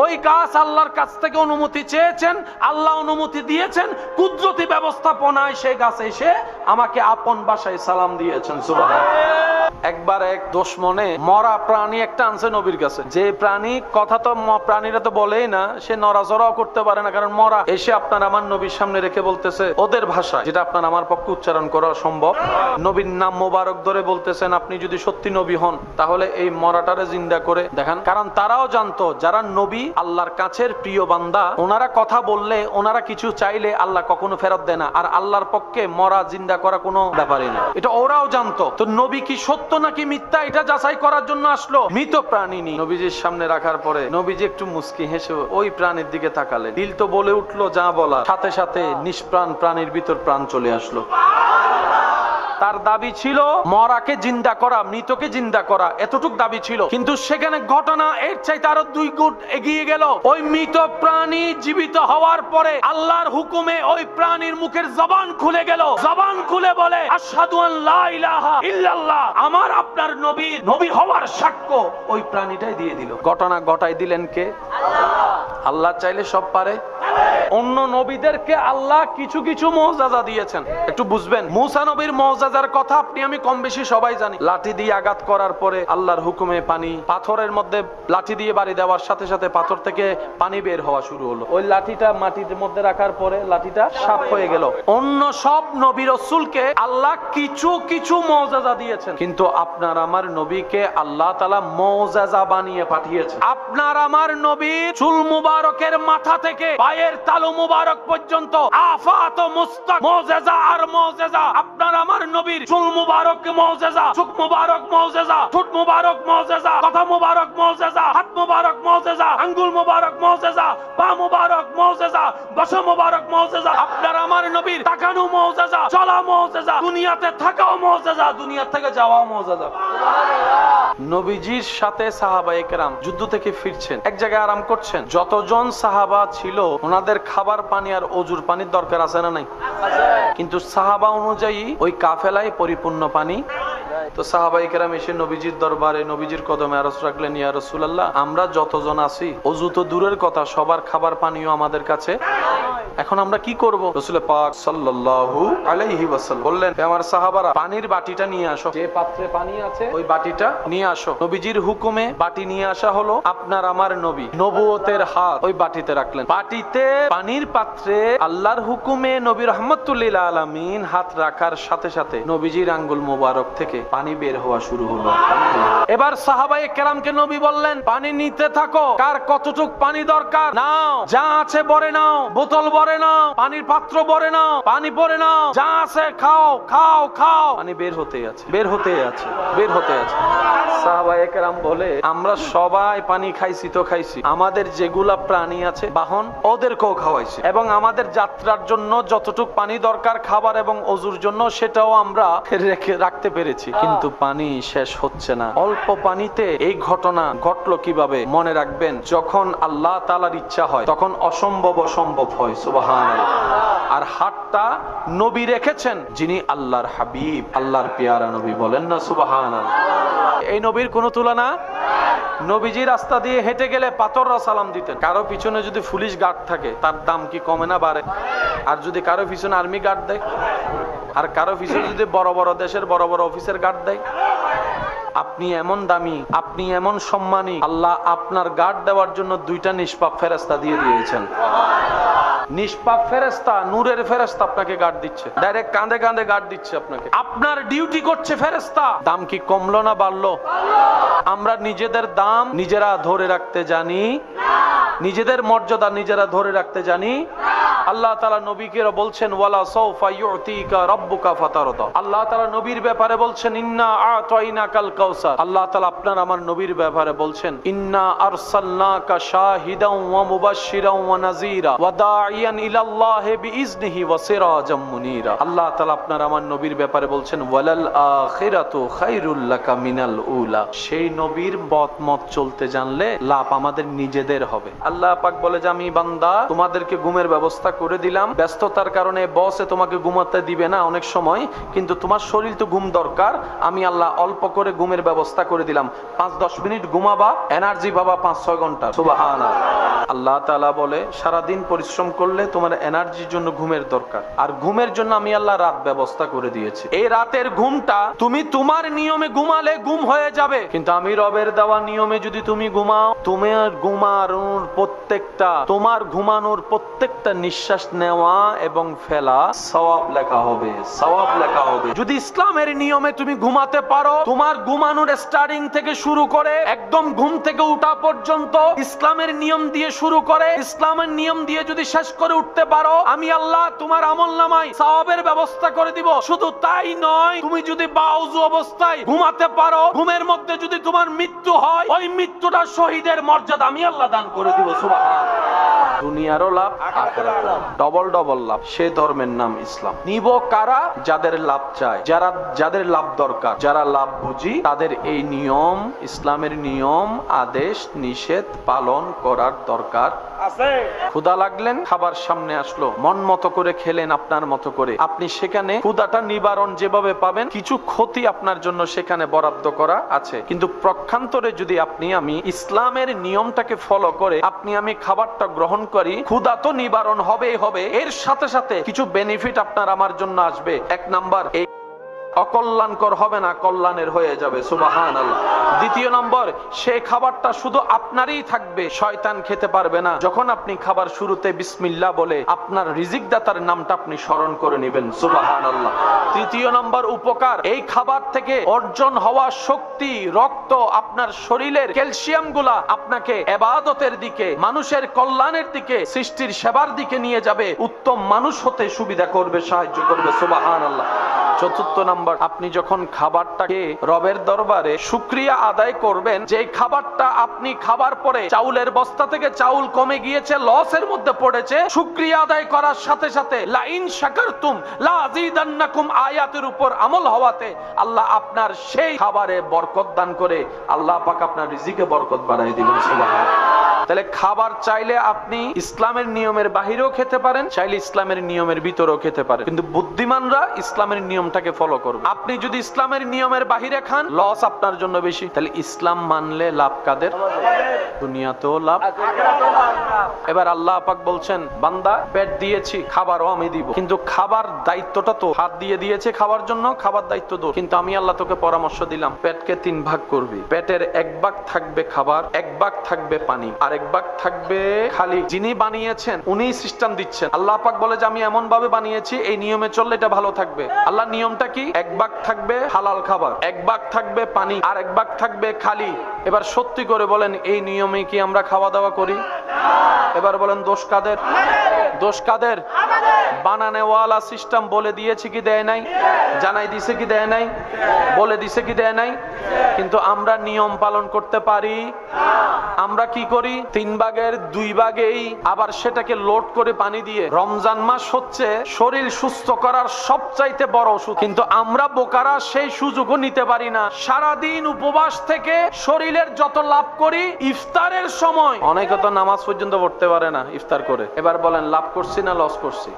ওই গাছ আল্লাহর কাছ থেকে অনুমতি চেয়েছেন, আল্লাহ অনুমতি দিয়েছেন, কুদরতি ব্যবস্থাপনায় সেই গাছ এসে আমাকে আপন ভাষায় সালাম দিয়েছেন। সুবহানাল্লাহ। একবার এক দুশমনে মরা প্রাণী একটা আনছে নবীর কাছে। যে প্রাণী কথা তো প্রাণীরা তো বলেই না, সে নড়াচড়াও করতে পারে না, কারণ মরা। এসে আপনার আমার নবীর সামনে রেখে বলতেছে ওদের ভাষায়, যেটা আপনার আমার পক্ষে উচ্চারণ করা সম্ভব, নবীর নাম মোবারক ধরে বলতেছেন, আপনি যদি সত্যি নবী হন তাহলে এই মরাটারে জিন্দা করে দেখান। কারণ তারাও জানতো যারা নবী আল্লাহর কাছের প্রিয় বান্দা, ওনারা কথা বললে, ওনারা কিছু চাইলে আল্লাহ কখনো ফেরত দেয় না, আর আল্লাহর পক্ষে মরা জিন্দা করা কোনো ব্যাপারই না। এটা ওরাও জানতো। তো নবী কি সত্য নাকি মিথ্যা এটা যাচাই করার জন্য আসলো। মৃত প্রাণী নবীজির সামনে রাখার পরে নবীজি একটু মুস্কি হেসে ওই প্রাণীর দিকে তাকালেন। দিল তো বলে উঠলো যা বলা, সাথে সাথে নিষ্প্রাণ প্রাণীর ভিতর প্রাণ চলে আসলো। তার দাবি ছিল মরাকে জিন্দা করা, মৃতকে জিন্দা করা, এতটুক দাবি ছিল। কিন্তু সেখানে ঘটনা এর চাইতে আরো 2 গুণ এগিয়ে গেল। ওই মৃত প্রাণী জীবিত হওয়ার পরে আল্লাহর হুকুমে ওই প্রাণীর মুখের জবান খুলে গেল। জবান খুলে বলে আশহাদু আন লা ইলাহা ইল্লাল্লাহ, আমার আপনার নবী হওয়ার সাক্ষ্য ওই প্রাণীটাই দিয়ে দিল। ঘটনা ঘটাই দিলেন কে? আল্লাহ চাইলে সব পারে। অন্য নবীদেরকে আল্লাহ কিছু কিছু মুআজিজা দিয়েছেন, একটু বুঝবেন। মূসা নবীর মুআজিজার কথা আপনি আমি কম বেশি সবাই জানি। লাঠি দিয়ে আঘাত করার পরে আল্লাহর হুকুমে পানি, পাথরের মধ্যে লাঠি দিয়ে বাড়ি দেওয়ার সাথে সাথে পাথর থেকে পানি বের হওয়া শুরু হলো। ওই লাঠিটা মাটির মধ্যে রাখার পরে লাঠিটা সাফ হয়ে গেল। অন্য সব নবী রাসূলকে আল্লাহ কিছু কিছু মুআজিজা দিয়েছেন, কিন্তু আপনার আমার নবীকে আল্লাহ তাআলা মুআজিজা বানিয়ে পাঠিয়েছেন। আপনার আমার নবীর চুল মুবারকের মাথা থেকে পায়ের তালু মুবারক পর্যন্ত আফাত ও মুস্তাক মুআজিজা আর মুআজিজা। আপনার আমার নবীর চুল মুবারক মুআজিজা, চোখ মুবারক মুআজিজা, ঠোঁট মুবারক মুআজিজা, কথা মুবারক মুআজিজা, হাত মুবারক মুআজিজা, আঙ্গুল মুবারক মুআজিজা, পা মুবারক মুআজিজা, বসা মুবারক মুআজিজা। আপনার আমার নবীর তাকানো মুআজিজা, চলা মুআজিজা, দুনিয়াতে থাকাও মুআজিজা, দুনিয়া থেকে যাওয়াও মুআজিজা। নবীজির সাথে সাহাবায়ে কেরাম যুদ্ধ থেকে ফিরছেন, এক জায়গায় আরাম করছেন। যতজন সাহাবা ছিল ওনাদের খাবার পানি আর অজুর পানির দরকার আছে না নাই? কিন্তু সাহাবা অনুযায়ী ওই কাফেলায় পরিপূর্ণ পানি। তো সাহাবায়ে কেরাম এসে নবীজির দরবারে নবীজির কদমে আরজ রাখলেন, ইয়া রাসূলুল্লাহ, আমরা যতজন আছি অজু তো দূরের কথা, সবার খাবার পানিও আমাদের কাছে, এখন আমরা কি করব? রাসূল পাক সাল্লাল্লাহু আলাইহি ওয়াসাল্লাম বললেন, আমার সাহাবারা পানির বাটিটা নিয়ে আসো, যে পাত্রে পানি আছে ওই বাটিটা নিয়ে আসো। নবীজির হুকুমে বাটি নিয়ে আসা হলো। আপনার আমার নবী নবুয়তের হাত ওই বাটিতে রাখলেন। বাটিতে পানির পাত্রে আল্লাহর হুকুমে নবী রাহমাতুল লিল আলামিন হাত রাখার সাথে সাথে নবীজির আঙ্গুল মোবারক থেকে পানি বের হওয়া শুরু হলো। এবার সাহাবায়ে কেরামকে নবী বললেন, পানি নিতে থাকো, কার কতটুক পানি দরকার নাও, যা আছে ভরে নাও, বোতল ভরে নাও, পানির পাত্র ভরে নাও, পানি ভরে নাও, যা আছে খাও খাও খাও। পানি বের হতে আছে, বের হতে আছে, বের হতে আছে। সাহাবায়ে কেরাম বলে, আমরা সবাই পানি খাইছি তো খাইছি, আমাদের যেগুলা প্রাণী আছে বাহন ওদেরকেও খাওয়াইছি, এবং আমাদের যাত্রার জন্য যতটুক পানি দরকার খাবার এবং অজুর জন্য সেটাও আমরা রাখতে পেরেছি, কিন্তু পানি শেষ হচ্ছে না। অল্প পানিতে এই ঘটনা ঘটলো কিভাবে? মনে রাখবেন, যখন আল্লাহ তাআলার ইচ্ছা হয় তখন অসম্ভব অসম্ভব হয়। সুবহানাল্লাহ। আর হাতটা নবী রেখেছেন যিনি আল্লাহর হাবিব, আল্লাহর পেয়ারা নবী, বলেন না সুবহানাল্লাহ। এই নবীর কোনো তুলনা। নবীজি রাস্তা দিয়ে হেঁটে গেলে পাথররা সালাম দিতেন। কারো পিছনে যদি পুলিশ গার্ড থাকে তার দাম কি কমে না বাড়ে? আর যদি কারো পিছনে আর্মি গার্ড দেয়, আর কারো পিছনে যদি বড় বড় দেশের বড় বড় অফিসার গার্ড দেয়, আপনি এমন দামি, আপনি এমন সম্মানী, আল্লাহ আপনার গার্ড দেওয়ার জন্য 2টা নিষ্পাপ ফেরেশতা দিয়ে দিয়েছেন। নিষ্পাপ ফেরেশতা, নূরের ফেরেশতা আপনাকে গার্ড দিচ্ছে, ডাইরেক্ট কাঁধে কাঁধে গার্ড দিচ্ছে আপনাকে, আপনার ডিউটি করছে ফেরেশতা। দাম কি কমলো না বাড়লো? আমরা নিজেদের দাম নিজেরা ধরে রাখতে জানি, নিজেদের মর্যাদা নিজেরা ধরে রাখতে জানি। আল্লাহ তাআলা নবীকে বলছেন, ওয়ালা সাউফা ইউতিকা রাব্বুকা ফাতারদা। আল্লাহ তাআলা নবীর ব্যাপারে বলছেন, ইন্না আতাইনাকাল কাউসার। আল্লাহ তাআলা আপনার আমার নবীর ব্যাপারে বলছেন, ইন্না আরসালনাকা শাহিদাও ওয়া মুবাশশিরাও ওয়া নাযীরা ওয়া দাঈয়ান ইলাল্লাহি বিইজনিহি ওয়া সিরাজাম মুনীরা। আল্লাহ তাআলা আপনার আমার নবীর ব্যাপারে বলছেন, ওয়ালাল আখিরাতু খায়রুল লাকা মিনাল উলা। সেই নবীর মত চলতে জানলে লাভ আমাদের নিজেদের হবে। আল্লাহ পাক বলে যে, আমি বান্দা তোমাদেরকে ঘুমের ব্যবস্থা করে দিলাম। ব্যস্ততার কারণে বসে তোমাকে ঘুমাতে দিবে না অনেক সময়, কিন্তু তোমার শরীর তো ঘুম দরকার, আমি আল্লাহ অল্প করে ঘুমের ব্যবস্থা করে দিলাম। 5-10 মিনিট ঘুমাবা, এনার্জি পাবা 5-6 ঘন্টা। সুবহানাল্লাহ। আল্লাহ তাআলা বলে সারাদিন পরিশ্রম করলে তোমার এনার্জির জন্য ঘুমের দরকার, আর ঘুমের জন্য আমি আল্লাহ রাত ব্যবস্থা করে দিয়েছি। এই রাতের ঘুমটা তুমি তোমার নিয়মে ঘুমালে ঘুম হয়ে যাবে, কিন্তু আমি রবের দেওয়া নিয়মে যদি তুমি ঘুমাও, তোমার ঘুমানোর প্রত্যেকটা নিঃশ্বাস নেওয়া এবং ফেলা সওয়াব লেখা হবে, সওয়াব লেখা হবে। যদি ইসলামের নিয়মে তুমি ঘুমাতে পারো, তোমার ঘুমানোর স্টার্টিং থেকে শুরু করে একদম ঘুম থেকে উঠা পর্যন্ত ইসলামের নিয়ম দিয়ে শুরু করে ইসলামের নিয়ম দিয়ে যদি শেষ করে উঠতে পারো, আমি আল্লাহ তোমার আমলনামায় সওয়াবের ব্যবস্থা করে দিব। শুধু তাই নয়, তুমি যদি বাউযু অবস্থায় ঘুমাতে পারো, ঘুমের মধ্যে যদি তোমার মৃত্যু হয়, ওই মৃত্যুটা শহীদের মর্যাদা আমি আল্লাহ দান করে দিব। সুবহানাল্লাহ। দুনিয়ারও লাভ, আখিরাতের লাভ, ডবল ডবল লাভ। সে ধর্মের নাম ইসলাম। নিব কারা? যাদের লাভ চায়, যাদের লাভ দরকার, যারা লাভ বুঝি, তাদের এই নিয়ম, ইসলামের নিয়ম, আদেশ নিষেধ পালন করার দরকার আছে। ক্ষুধা লাগলেন, খাবার সামনে আসলো, মন মতো করে খেলেন, আপনার মতো করে। আপনি সেখানে ক্ষুধাটা নিবারণ যেভাবে পাবেন, কিছু ক্ষতি আপনার জন্য সেখানে বরাদ্দ করা আছে। কিন্তু প্রক্ষান্তরে যদি আমি ইসলামের নিয়মটাকে ফলো করে আমি খাবারটা গ্রহণ করি, ক্ষুধা তো নিবারণ হবেই হবে, এর সাথে সাথে কিছু বেনিফিট আপনার আমার জন্য আসবে। 1 নাম্বার, এই অকল্যাণকর হবে না, কল্যাণের হয়ে যাবে। সুবহানাল্লাহ। 2 নম্বর, সেই খাবারটা শুধু আপনারই থাকবে, শয়তান খেতে পারবে না। যখন আপনি খাবার শুরুতে বিসমিল্লাহ বলে আপনার রিজিক দাতার নামটা আপনি স্মরণ করে নেবেন। সুবহানাল্লাহ। 3 নম্বর উপকার, এই খাবার থেকে অর্জন হওয়া শক্তি, রক্ত, আপনার শরীরের ক্যালসিয়াম গুলা আপনাকে ইবাদতের দিকে, মানুষের কল্যাণের দিকে, সৃষ্টির সেবার দিকে নিয়ে যাবে, উত্তম মানুষ হতে সুবিধা করবে, সাহায্য করবে। সুবহানাল্লাহ। 4 নম্বর, আপনি যখন খাবারটাকে রবের দরবারে শুকরিয়া আদায় করবেন, যে খাবারটা আপনি খাবার পরে চাউলের বস্তা থেকে চাউল কমে গিয়েছে, লসের মধ্যে পড়েছে, শুকরিয়া আদায় করার সাথে সাথে লা ইন শাকারতুম লা আযীদান্নাকুম আয়াতের উপর আমল হওয়াতে আল্লাহ আপনার সেই খাবারে বরকত দান করে আল্লাহ পাক আপনার রিজিকে বরকত বাড়ায় দিবেন। সুবহানাল্লাহ। তাহলে খাবার চাইলে আপনি ইসলামের নিয়মের বাহিরেও খেতে পারেন, চাইলে ইসলামের নিয়মের ভিতরেও খেতে পারেন, কিন্তু বুদ্ধিমানরা ইসলামের নিয়মটাকে ফলো করবে। আপনি যদি ইসলামের নিয়মের বাহিরে খান, লস আপনার জন্য বেশি। তাহলে ইসলাম মানলে লাভ কাদের? দুনিয়াতেও লাভ। এবার আল্লাহ পাক বলছেন, বান্দা পেট দিয়েছি, খাবারও আমি দিব, কিন্তু খাবার দায়িত্বটা তো হাত দিয়ে দিয়েছে খাবার জন্য, খাবার দায়িত্ব তো, কিন্তু আমি আল্লাহ তোকে পরামর্শ দিলাম, পেটকে 3 ভাগ করবি। পেটের 1 ভাগ থাকবে খাবার, 1 ভাগ থাকবে পানি, আর 1 ভাগ থাকবে খালি। যিনি বানিয়েছেন উনি সিস্টেম দিচ্ছেন। আল্লাহ পাক বলে যে আমি এমন ভাবে বানিয়েছি, এই নিয়মে চললে এটা ভালো থাকবে। আল্লাহ নিয়মটা কি? 1 ভাগ থাকবে হালাল খাবার, 1 ভাগ থাকবে পানি, আর 1 ভাগ থাকবে খালি। এবার সত্যি করে বলেন, এই নিয়মে কি আমরা খাওয়া দাওয়া করি? এবার বলেন, দোষ কাদের? দোষ কাদের? বানানেওয়ালা সিস্টেম বলে দিয়েছে কি দেয় নাই? জানাই দিছে কি দেয় নাই? বলে দিছে কি দেয় নাই? কিন্তু আমরা নিয়ম পালন করতে পারি? আমরা কি করি? 3 ভাগের 2 ভাগেই আবার সেটাকে লোড করে পানি দিয়ে। রমজান মাস হচ্ছে শরীর সুস্থ করার সবচাইতে বড় ওষুধ, কিন্তু আমরা বোকারা সেই সুযোগও নিতে পারি না। সারাদিন উপবাস থেকে শরীরের যত লাভ করি, ইফতারের সময় অনেকে তো নামাজ পর্যন্ত পড়তে পারে না ইফতার করে। এবার বলেন, লাভ করছি না লস করছি?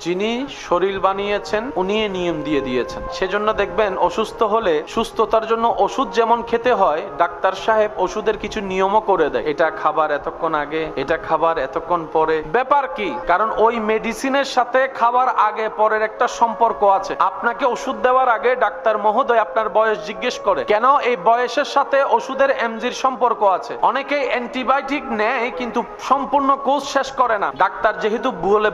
যিনি শরীর বানিয়েছেন উনি নিয়ম দিয়ে দিয়েছেন। সেজন্য দেখবেন অসুস্থ হলে সুস্থতার জন্য ওষুধ যেমন খেতে হয়, ডাক্তার সাহেব ওষুধের কিছু নিয়মও করে দেয়। এটা খাবার এতক্ষণ আগে, এটা খাবার এতক্ষণ পরে। ব্যাপার কি? কারণ ওই মেডিসিনের সাথে খাবার আগে পরের একটা সম্পর্ক আছে। আপনাকে ওষুধ দেওয়ার আগে ডাক্তার মহোদয় আপনার বয়স জিজ্ঞেস করে, কেন? এই বয়সের সাথে ওষুধের এমজির সম্পর্ক আছে। অনেকেই অ্যান্টিবায়োটিক নেয় কিন্তু সম্পূর্ণ কোর্স শেষ করে না। ডাক্তার যেহেতু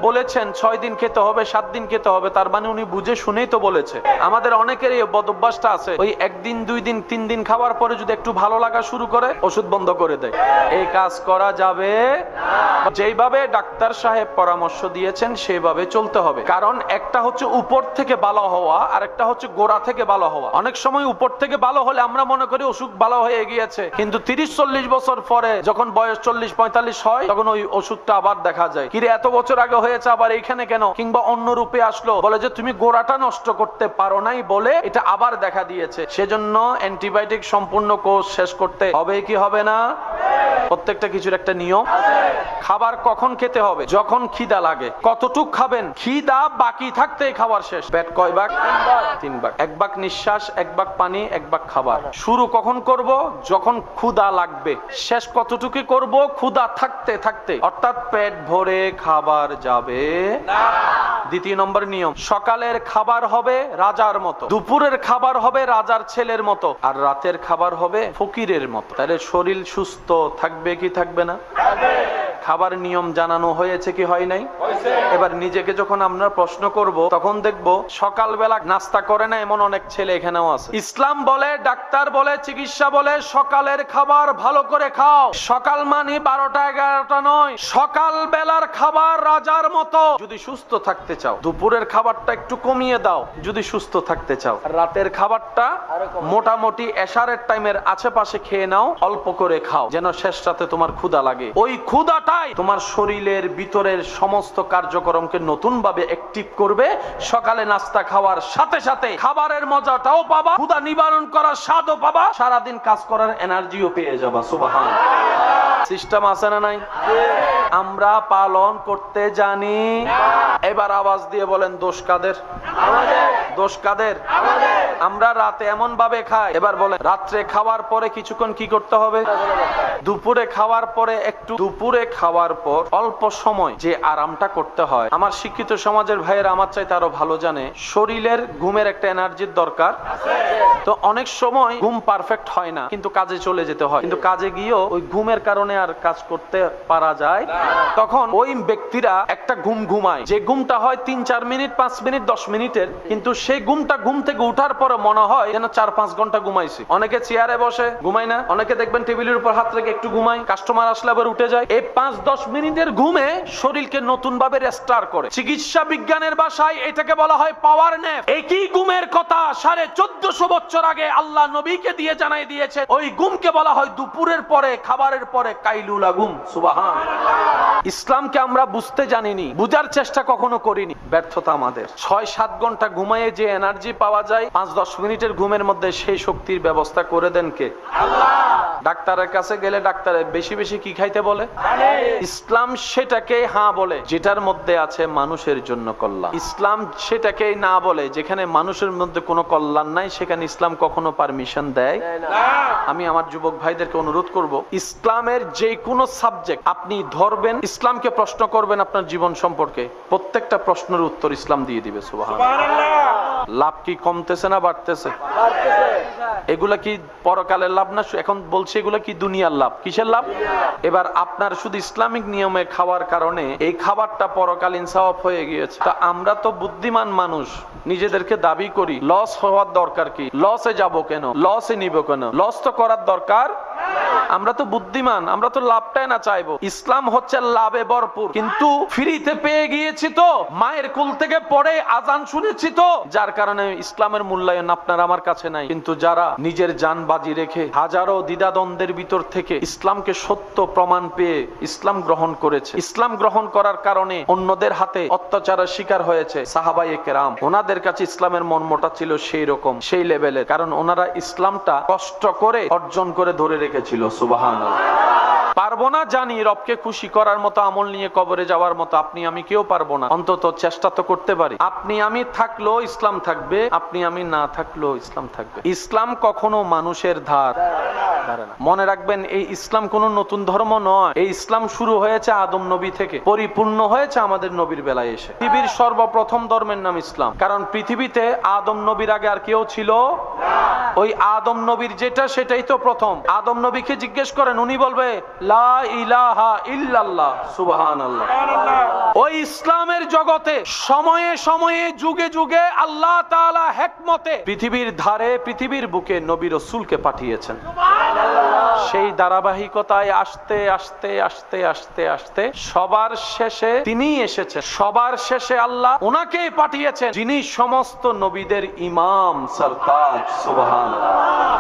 বলেছেন 6 দিন খেতে হবে, 7 দিন খেতে হবে, তার মানে উনি বুঝে শুনেই তো বলেছে। আমাদের অনেকের এই বদ অভ্যাসটা আছে, ওই 1 দিন 2 দিন 3 দিন খাওয়ার পরে যদি একটু ভালো লাগা শুরু করে, ওষুধ বন্ধ করে দেয়। এই কাজ করা যাবে না। যেইভাবে ডাক্তার সাহেব পরামর্শ দিয়েছেন সেইভাবে চলতে হবে। কারণ একটা হচ্ছে উপর থেকে ভালো হওয়া, আর একটা হচ্ছে গোড়া থেকে ভালো হওয়া। অনেক সময় উপর থেকে ভালো হলে আমরা মনে করি অসুখ ভালো হয়ে গিয়েছে, কিন্তু 30-40 বছর পরে যখন বয়স 40-45 হয়, তখন ওই অসুখটা আবার দেখা যায়। কিরে, এত বছর আগে হয়েছে, আবার এইখানে কেন? কিংবা অন্য রূপে আসলো, বলে যে তুমি গোড়াটা নষ্ট করতে পারো নাই বলে এটা আবার দেখা দিয়েছে। সেজন্য অ্যান্টিবায়োটিক সম্পূর্ণ কোর্স শেষ করতে হবে কি হবে না? প্রত্যেকটা কিছুর একটা নিয়ম। খাবার কখন খেতে হবে? যখন খিদা লাগে। কতটুক খাবেন? খিদা বাকি থাকতেই খাবার শেষ। পেট কয় ভাগ? 3 ভাগ। 1 ভাগ নিঃশ্বাস, 1 ভাগ পানি, 1 ভাগ খাবার। শুরু কখন করব? যখন ক্ষুধা লাগবে। শেষ কতটুকু করব? ক্ষুধা থাকতে থাকতে, অর্থাৎ পেট ভরে খাবার যাবে না। 2 নম্বর নিয়ম, সকালের খাবার হবে রাজার মতো, দুপুরের খাবার হবে রাজার ছেলের মতো, আর রাতের খাবার হবে ফকিরের মতো। তাহলে শরীর সুস্থ থাকবে কি থাকবে না? খাবার নিয়ম জানানো হয়েছে কি হয় নাই? এবার নিজেকে যখন আমরা প্রশ্ন করব, তখন দেখব সকালবেলা নাস্তা করে না এমন অনেক ছেলে এখানেও আছে। ইসলাম বলে, ডাক্তার বলে, চিকিৎসা বলে সকালের খাবার ভালো করে খাও। সকাল মানে 12টা 11টা নয়, সকাল বেলার খাবার রাজার মতো যদি সুস্থ থাকতে চাও। দুপুরের খাবারটা একটু কমিয়ে দাও যদি সুস্থ থাকতে চাও। রাতের খাবারটা মোটামুটি এশারের টাইমের আশেপাশে খেয়ে নাও, অল্প করে খাও, যেন শেষ রাতে তোমার ক্ষুধা লাগে। ওই ক্ষুধাটাই তোমার শরীরের ভিতরের সমস্ত কার্যক্রমকে নতুন ভাবে অ্যাক্টিভ করবে। সকালে নাস্তা খাওয়ার সাথে সাথে খাবারের মজাটাও পাবা, ক্ষুধা নিবারণ করার স্বাদও পাবা, সারাদিন কাজ করার এনার্জিও পেয়ে যাবা। সুবহানাল্লাহ। সিস্টেম আছে না নাই? আমরা পালন করতে জানি। এবার আওয়াজ দিয়ে বলেন, দোষ কাদের? দোষ কাদের? আমরা রাতে এমন ভাবে খাই। এবার বলেন, রাত্রে খাওয়ার পরে কিছুক্ষণ কি করতে হবে? দুপুরে খাওয়ার পরে একটু, দুপুরে খাওয়ার পর অল্প সময় যে আরামটা করতে হয়। আমার শিক্ষিত সমাজের ভাইয়েরা আমার চাইতে আরো ভালো জানে, শরীরের ঘুমের একটা এনার্জির দরকার। তো অনেক সময় ঘুম পারফেক্ট হয় না, কিন্তু কাজে চলে যেতে হয়, কিন্তু কাজে গিয়েও ওই ঘুমের কারণে আর কাজ করতে পারা যায়। তখন ওই ব্যক্তিরা একটা ঘুম ঘুমায়, যে ঘুমটা হয় 3-4 মিনিট, 5 মিনিট, 10 মিনিটের, কিন্তু সেই ঘুমটা ঘুম থেকে উঠার পরে মনে হয় যেন 4-5 ঘন্টা ঘুমাইছি। অনেকে চেয়ারে বসে ঘুমায় না, অনেকে দেখবেন টেবিলের উপর হাত রেখে একটু ঘুমায়, কাস্টমার আসলে আবার উঠে যায়। এই 5-10 মিনিটের ঘুমে শরীরকে নতুন ভাবে রেস্টার করে। চিকিৎসা বিজ্ঞানের ভাষায় এটাকে বলা হয় পাওয়ার ন্যাপ। একই ঘুমের কথা 1450 বছর আগে আল্লাহ নবীকে দিয়ে জানাই দিয়েছে। ওই ঘুমকে বলা হয় দুপুরের পরে, খাবারের পরে কাইলুলা ঘুম। সুবহানাল্লাহ। ইসলামকে আমরা বুঝতে জানিনি, বুঝার চেষ্টা কখনো করিনি, ব্যর্থতা আমাদের। 6-7 ঘন্টা ঘুমায়ে যে এনার্জি পাওয়া যায়, 5-10 মিনিটের ঘুমের মধ্যে সেই শক্তির ব্যবস্থা করে দেন কে? আল্লাহ। ডাক্তারের কাছে গেলে ডাক্তারে বেশি বেশি কি খাইতে বলে? ইসলাম সেটাকে হ্যাঁ বলে যেটার মধ্যে আছে মানুষের জন্য কল্যাণ। ইসলাম সেটাকে না বলে যেখানে মানুষের মধ্যে কোনো কল্যাণ নাই, সেখানে ইসলাম কখনো পারমিশন দেয় না। আমি আমার যুবক ভাইদেরকে অনুরোধ করব, ইসলামের যে কোনো সাবজেক্ট আপনি ধরবেন, ইসলামকে প্রশ্ন করবেন আপনার জীবন সম্পর্কে, প্রত্যেকটা প্রশ্নের উত্তর ইসলাম দিয়ে দিবে। সুবহানাল্লাহ। লাভ কি কমতেছে না বাড়তেছে? এগুলা কি পরকালের লাভ না? এখন বলছে এগুলা কি দুনিয়ার লাভ। কিসের লাভ? এবার আপনার শুধু ইসলামিক নিয়মে খাওয়ার কারণে এই খাবারটা পরকালীন সওয়াব হয়ে গিয়েছে। তা আমরা তো বুদ্ধিমান মানুষ, নিজেদেরকে দাবি করি লস হওয়ার দরকার কি? লসে যাব কেন? লসে নিব কেন? লস তো করার দরকার। আমরা তো বুদ্ধিমান, আমরা তো লাভটাই না চাইবো। ইসলাম হচ্ছে লাভে ভরপুর, কিন্তু ফ্রিতে পেয়ে গিয়েছি তো, মায়ের কুল থেকে পড়ে আজান শুনেছি তো, যার কারণে ইসলামের মূল্যায়ন আপনার আমার কাছে নাই। কিন্তু যারা নিজের জান বাজি রেখে হাজারো দ্বিধাদ্বন্দ্বের ভিতর থেকে ইসলামকে সত্য প্রমাণ পেয়ে ইসলাম গ্রহণ করেছে, ইসলাম গ্রহণ করার কারণে অন্যদের হাতে অত্যাচারের শিকার হয়েছে সাহাবায়ে কেরাম, ওনাদের কাছে ইসলামের মর্মটা ছিল সেই রকম, সেই লেভেলের, কারণ ওনারা ইসলামটা কষ্ট করে অর্জন করে ধরে রেখেছিল। সুবহানাল্লাহ। পারবো না জানি, রবকে খুশি করার মতো আমল নিয়ে কবরে যাওয়ার মতো আপনি আমি কেউ পারবো না, অন্তত চেষ্টা তো করতে পারি। আপনি আমি থাকলেও ইসলাম থাকবে, আপনি আমি না থাকলেও ইসলাম থাকবে। ইসলাম কখনো মানুষের ধার ধারে না। মনে রাখবেন, এই ইসলাম কোনো নতুন ধর্ম নয়। এই ইসলাম শুরু হয়েছে আদম নবী থেকে, পরিপূর্ণ হয়েছে আমাদের নবীর বেলায় এসে। পৃথিবীর সর্বপ্রথম ধর্মের নাম ইসলাম, কারণ পৃথিবীতে আদম নবীর আগে আর কেউ ছিল না। ওই আদম নবীর যেটা সেটাই তো প্রথম। আদম নবীকে জিজ্ঞেস করেন, উনি বলবে লা ইলাহা ইল্লাল্লাহ। সুবহানাল্লাহ। ওই ইসলামের জগতে সময়ে সময়ে যুগে যুগে আল্লাহ তাআলা হিকমতে পৃথিবীর ধারে, পৃথিবীর বুকে নবী রাসূলকে পাঠিয়েছেন। সেই ধারাবাহিকতায় আস্তে আস্তে আস্তে আস্তে আস্তে সবার শেষে তিনিই এসেছেন। সবার শেষে আল্লাহ ওনাকেই পাঠিয়েছেন, যিনি সমস্ত নবীদের ইমাম, সরতাজ। সুবহানাল্লাহ।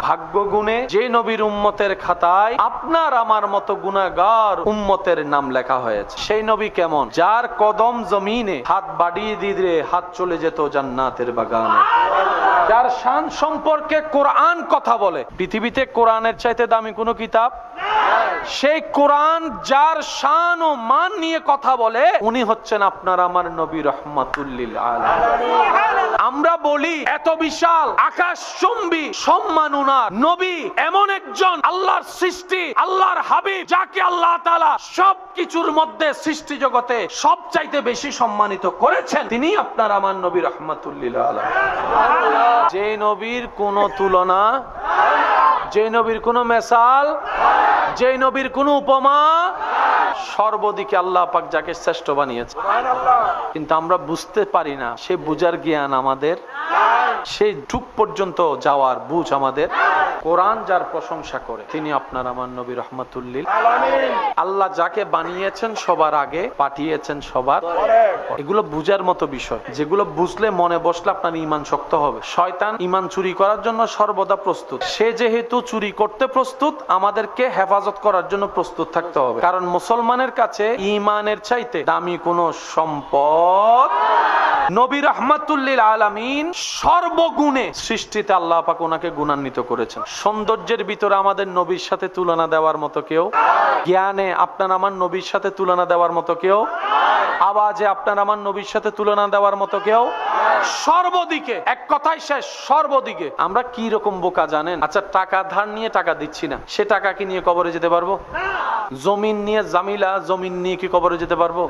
ভাগ্য গুণে যে নবীর উম্মতের খাতায় আপনার আমার মতো গুনাহগার উম্মতের নাম লেখা হয়েছে। সেই নবী কেমন? যার কদম জমিনে হাত বাড়িয়ে দিলে হাত চলে যেত জান্নাতের বাগানে। যার শান সম্পর্কে কোরআন কথা বলে। পৃথিবীতে কোরআনের চাইতে দামি কোনো কিতাব সেই কোরআন যার শান ও মান নিয়ে কথা বলে উনি হচ্ছেন আপনার আমার নবী রাহমাতুল লিল আলামিন। আমরা বলি এত বিশাল আকাশচুম্বী সম্মান উনার, নবী এমন একজন আল্লাহর সৃষ্টি, আল্লাহর হাবিব, যাকে আল্লাহ তাআলা সবকিছুর মধ্যে সৃষ্টি জগতে সবচাইতে বেশি সম্মানিত করেছেন, তিনি আপনার আমার নবী রাহমাতুল লিল আলামিন। যে নবীর কোনো তুলনা, যে নবীর কোনো মেসাল, যে নবীর কোনো উপমা, সর্বদিকে আল্লাহ পাক যাকে শ্রেষ্ঠ বানিয়েছে, কিন্তু আমরা বুঝতে পারি না। সে বুঝার জ্ঞান আমাদের, সেই ঢুক পর্যন্ত যাওয়ার বুঝ আমাদের। কোরআন যার প্রশংসা করে তিনি আপনার আমার নবী রাহমাতুল লিল আলামিন। আল্লাহ যাকে বানিয়েছেন সবার আগে, পাঠিয়েছেন সবার, এগুলো বুঝার মতো বিষয়, যেগুলো বুঝলে মনে বসলে আপনার ঈমান শক্ত হবে। শয়তান ঈমান চুরি করার জন্য সর্বদা প্রস্তুত। সে যেহেতু চুরি করতে প্রস্তুত, আমাদেরকে হেফাজত করার জন্য প্রস্তুত থাকতে হবে। কারণ মুসলমানের কাছে ঈমানের চাইতে দামি কোনো সম্পদ নবী রাহমাতুল লিল আলামিন সর্বগুণে সৃষ্টিতে আল্লাহ পাক ওনাকে গুণান্বিত করেছেন। সৌন্দর্যের ভিতরে আমাদের নবীর সাথে তুলনা দেওয়ার মতো কেউ, জ্ঞানে আপনার আমার নবীর সাথে তুলনা দেওয়ার মতো কেউ, আওয়াজে আপনার আমার নবীর সাথে তুলনা দেওয়ার মতো কেউ, সর্বদিকে এক কথায় শেষ, সর্বদিকে। আমরা কি রকম বোকা জানেন? আচ্ছা, টাকা ধার নিয়ে টাকা দিচ্ছি না, সে টাকা কি নিয়ে কবরে যেতে পারবো? জমিন নিয়ে, জামিলা জমিন নিয়ে কি কবরে যেতে পারবো?